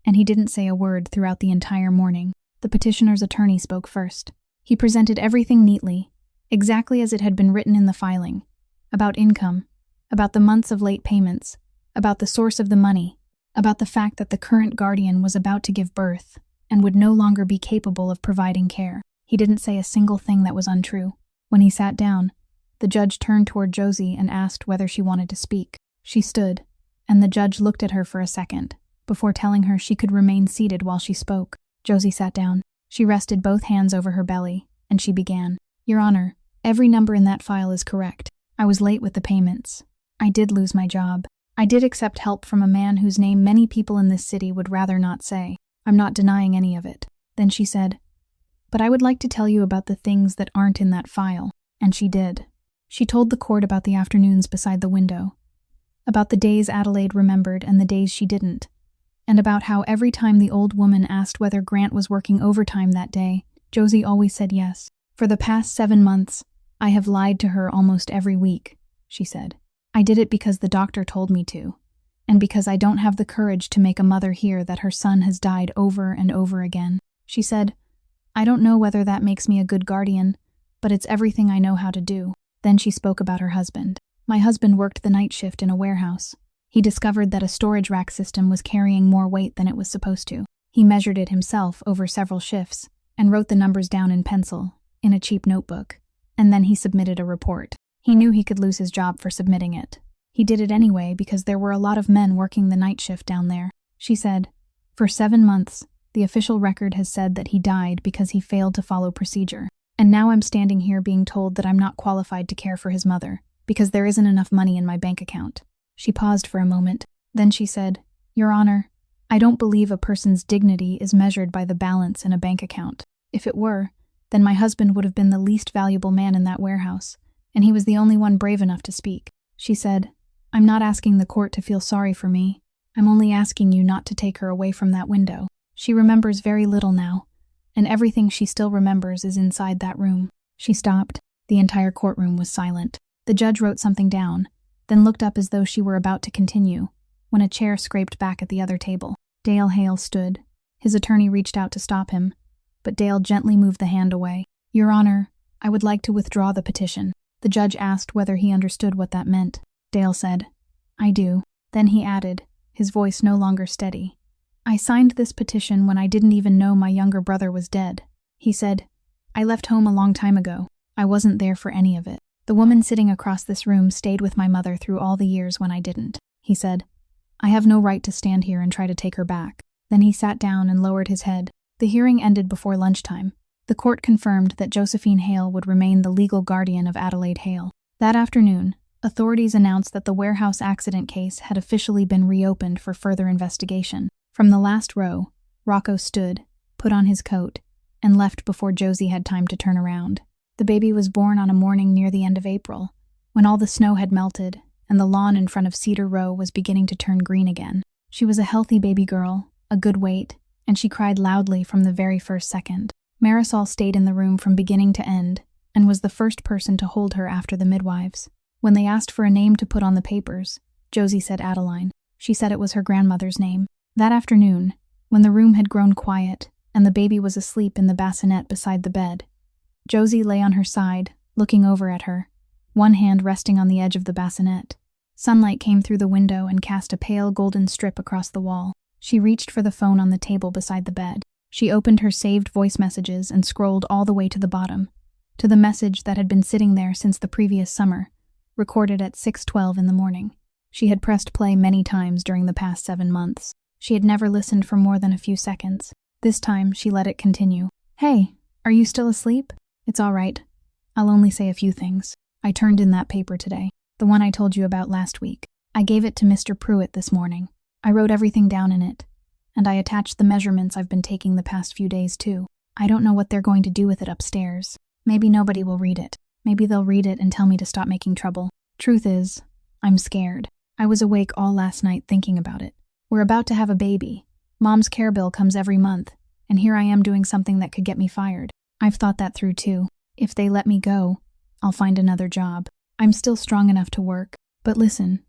S1: and he didn't say a word throughout the entire morning. The petitioner's attorney spoke first. He presented everything neatly, exactly as it had been written in the filing, about income, about the months of late payments, about the source of the money, about the fact that the current guardian was about to give birth and would no longer be capable of providing care. He didn't say a single thing that was untrue. When he sat down, the judge turned toward Josie and asked whether she wanted to speak. She stood, and the judge looked at her for a second, before telling her she could remain seated while she spoke. Josie sat down. She rested both hands over her belly, and she began. Your Honor, every number in that file is correct. I was late with the payments. I did lose my job. I did accept help from a man whose name many people in this city would rather not say. I'm not denying any of it. Then she said, but I would like to tell you about the things that aren't in that file. And she did. She told the court about the afternoons beside the window, about the days Adelaide remembered and the days she didn't, and about how every time the old woman asked whether Grant was working overtime that day, Josie always said yes. For the past 7 months, I have lied to her almost every week, she said. I did it because the doctor told me to, and because I don't have the courage to make a mother hear that her son has died over and over again. She said, I don't know whether that makes me a good guardian, but it's everything I know how to do. Then she spoke about her husband. My husband worked the night shift in a warehouse. He discovered that a storage rack system was carrying more weight than it was supposed to. He measured it himself over several shifts and wrote the numbers down in pencil, in a cheap notebook, and then he submitted a report. He knew he could lose his job for submitting it. He did it anyway because there were a lot of men working the night shift down there. She said, for 7 months, the official record has said that he died because he failed to follow procedure. And now I'm standing here being told that I'm not qualified to care for his mother, because there isn't enough money in my bank account. She paused for a moment. Then she said, Your Honor, I don't believe a person's dignity is measured by the balance in a bank account. If it were, then my husband would have been the least valuable man in that warehouse, and he was the only one brave enough to speak. She said, I'm not asking the court to feel sorry for me. I'm only asking you not to take her away from that window. She remembers very little now, and everything she still remembers is inside that room. She stopped. The entire courtroom was silent. The judge wrote something down, then looked up as though she were about to continue, when a chair scraped back at the other table. Dale Hale stood. His attorney reached out to stop him, but Dale gently moved the hand away. Your Honor, I would like to withdraw the petition. The judge asked whether he understood what that meant. Dale said, I do. Then he added, his voice no longer steady. I signed this petition when I didn't even know my younger brother was dead. He said, I left home a long time ago. I wasn't there for any of it. The woman sitting across this room stayed with my mother through all the years when I didn't. He said, I have no right to stand here and try to take her back. Then he sat down and lowered his head. The hearing ended before lunchtime. The court confirmed that Josephine Hale would remain the legal guardian of Adelaide Hale. That afternoon, authorities announced that the warehouse accident case had officially been reopened for further investigation. From the last row, Rocco stood, put on his coat, and left before Josie had time to turn around. The baby was born on a morning near the end of April, when all the snow had melted and the lawn in front of Cedar Row was beginning to turn green again. She was a healthy baby girl, a good weight, and she cried loudly from the very first second. Marisol stayed in the room from beginning to end and was the first person to hold her after the midwives. When they asked for a name to put on the papers, Josie said Adeline. She said it was her grandmother's name. That afternoon, when the room had grown quiet and the baby was asleep in the bassinet beside the bed, Josie lay on her side, looking over at her, one hand resting on the edge of the bassinet. Sunlight came through the window and cast a pale golden strip across the wall. She reached for the phone on the table beside the bed. She opened her saved voice messages and scrolled all the way to the bottom, to the message that had been sitting there since the previous summer, recorded at 6:12 in the morning. She had pressed play many times during the past 7 months. She had never listened for more than a few seconds. This time, she let it continue. "Hey, are you still asleep? It's all right. I'll only say a few things. I turned in that paper today, the one I told you about last week. I gave it to Mr. Pruitt this morning. I wrote everything down in it, and I attached the measurements I've been taking the past few days too. I don't know what they're going to do with it upstairs. Maybe nobody will read it. Maybe they'll read it and tell me to stop making trouble. Truth is, I'm scared. I was awake all last night thinking about it. We're about to have a baby. Mom's care bill comes every month, and here I am doing something that could get me fired. I've thought that through too. If they let me go, I'll find another job. I'm still strong enough to work. But listen,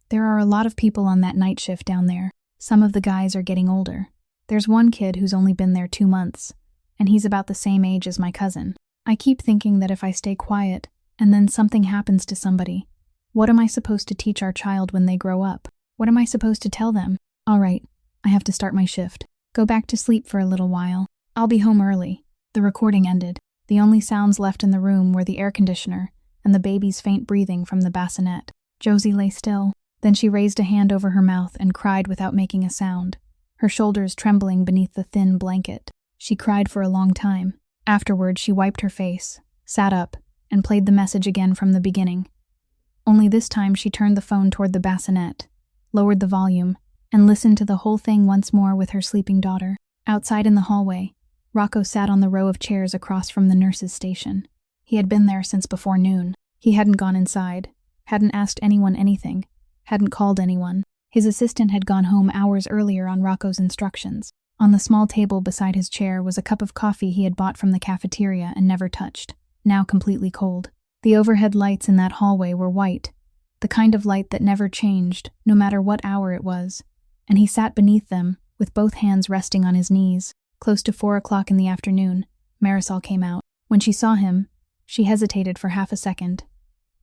S1: there are a lot of people on that night shift down there. Some of the guys are getting older. There's one kid who's only been there 2 months, and he's about the same age as my cousin. I keep thinking that if I stay quiet, and then something happens to somebody, what am I supposed to teach our child when they grow up? What am I supposed to tell them? All right, I have to start my shift. Go back to sleep for a little while. I'll be home early." The recording ended. The only sounds left in the room were the air conditioner and the baby's faint breathing from the bassinet. Josie lay still. Then she raised a hand over her mouth and cried without making a sound, her shoulders trembling beneath the thin blanket. She cried for a long time. Afterward, she wiped her face, sat up, and played the message again from the beginning. Only this time she turned the phone toward the bassinet, lowered the volume, and listened to the whole thing once more with her sleeping daughter. Outside in the hallway, Rocco sat on the row of chairs across from the nurse's station. He had been there since before noon. He hadn't gone inside, hadn't asked anyone anything, hadn't called anyone. His assistant had gone home hours earlier on Rocco's instructions. On the small table beside his chair was a cup of coffee he had bought from the cafeteria and never touched, now completely cold. The overhead lights in that hallway were white, the kind of light that never changed, no matter what hour it was, and he sat beneath them, with both hands resting on his knees. Close to 4 o'clock in the afternoon, Marisol came out. When she saw him, she hesitated for half a second,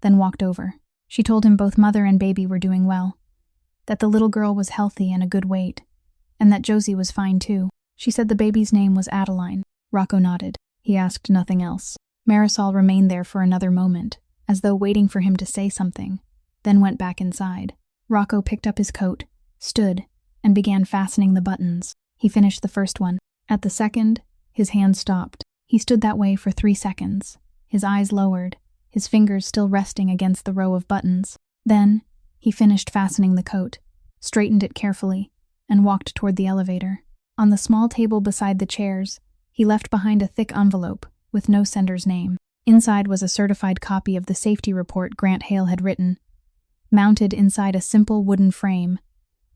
S1: then walked over. She told him both mother and baby were doing well, that the little girl was healthy and a good weight, and that Josie was fine too. She said the baby's name was Adeline. Rocco nodded. He asked nothing else. Marisol remained there for another moment, as though waiting for him to say something, then went back inside. Rocco picked up his coat, stood, and began fastening the buttons. He finished the first one. At the second, his hand stopped. He stood that way for 3 seconds, his eyes lowered, his fingers still resting against the row of buttons. Then, he finished fastening the coat, straightened it carefully, and walked toward the elevator. On the small table beside the chairs, he left behind a thick envelope with no sender's name. Inside was a certified copy of the safety report Grant Hale had written, mounted inside a simple wooden frame,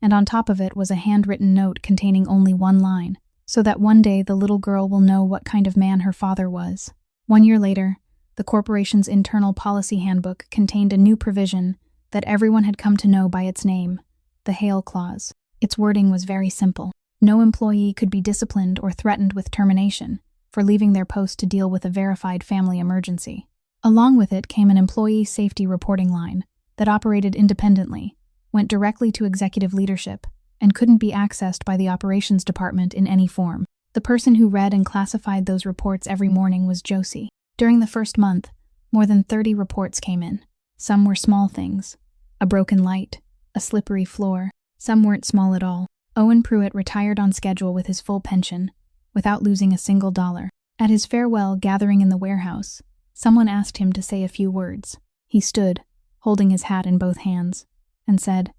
S1: and on top of it was a handwritten note containing only one line, so that one day the little girl will know what kind of man her father was. 1 year later, the corporation's internal policy handbook contained a new provision that everyone had come to know by its name, the Hale Clause. Its wording was very simple. No employee could be disciplined or threatened with termination for leaving their post to deal with a verified family emergency. Along with it came an employee safety reporting line that operated independently, went directly to executive leadership, and couldn't be accessed by the operations department in any form. The person who read and classified those reports every morning was Josie. During the first month, more than 30 reports came in. Some were small things, a broken light, a slippery floor. Some weren't small at all. Owen Pruitt retired on schedule with his full pension, without losing a single dollar. At his farewell gathering in the warehouse, someone asked him to say a few words. He stood, holding his hat in both hands, and said,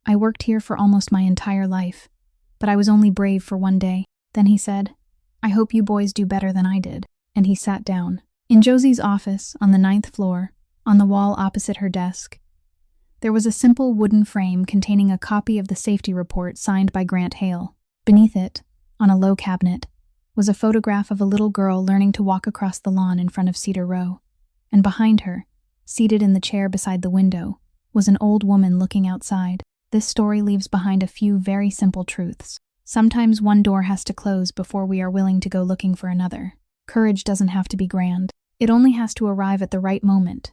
S1: "I worked here for almost my entire life, but I was only brave for one day." Then he said, I hope you boys do better than I did." And he sat down. In Josie's office, on the 9th floor, on the wall opposite her desk, there was a simple wooden frame containing a copy of the safety report signed by Grant Hale. Beneath it, on a low cabinet, was a photograph of a little girl learning to walk across the lawn in front of Cedar Row. And behind her, seated in the chair beside the window, was an old woman looking outside. This story leaves behind a few very simple truths. Sometimes one door has to close before we are willing to go looking for another. Courage doesn't have to be grand. It only has to arrive at the right moment.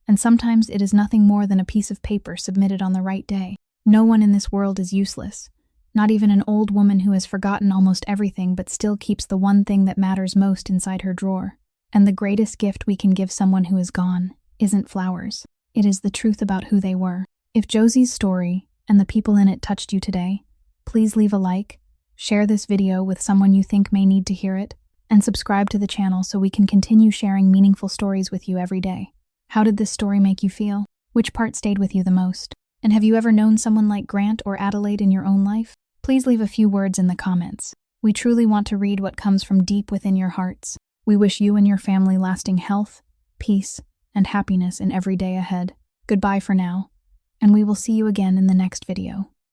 S1: And sometimes it is nothing more than a piece of paper submitted on the right day. No one in this world is useless. Not even an old woman who has forgotten almost everything but still keeps the one thing that matters most inside her drawer. And the greatest gift we can give someone who is gone isn't flowers. It is the truth about who they were. If Josie's story and the people in it touched you today, please leave a like, share this video with someone you think may need to hear it, and subscribe to the channel so we can continue sharing meaningful stories with you every day. How did this story make you feel? Which part stayed with you the most? And have you ever known someone like Grant or Adelaide in your own life? Please leave a few words in the comments. We truly want to read what comes from deep within your hearts. We wish you and your family lasting health, peace, and happiness in every day ahead. Goodbye for now, and we will see you again in the next video.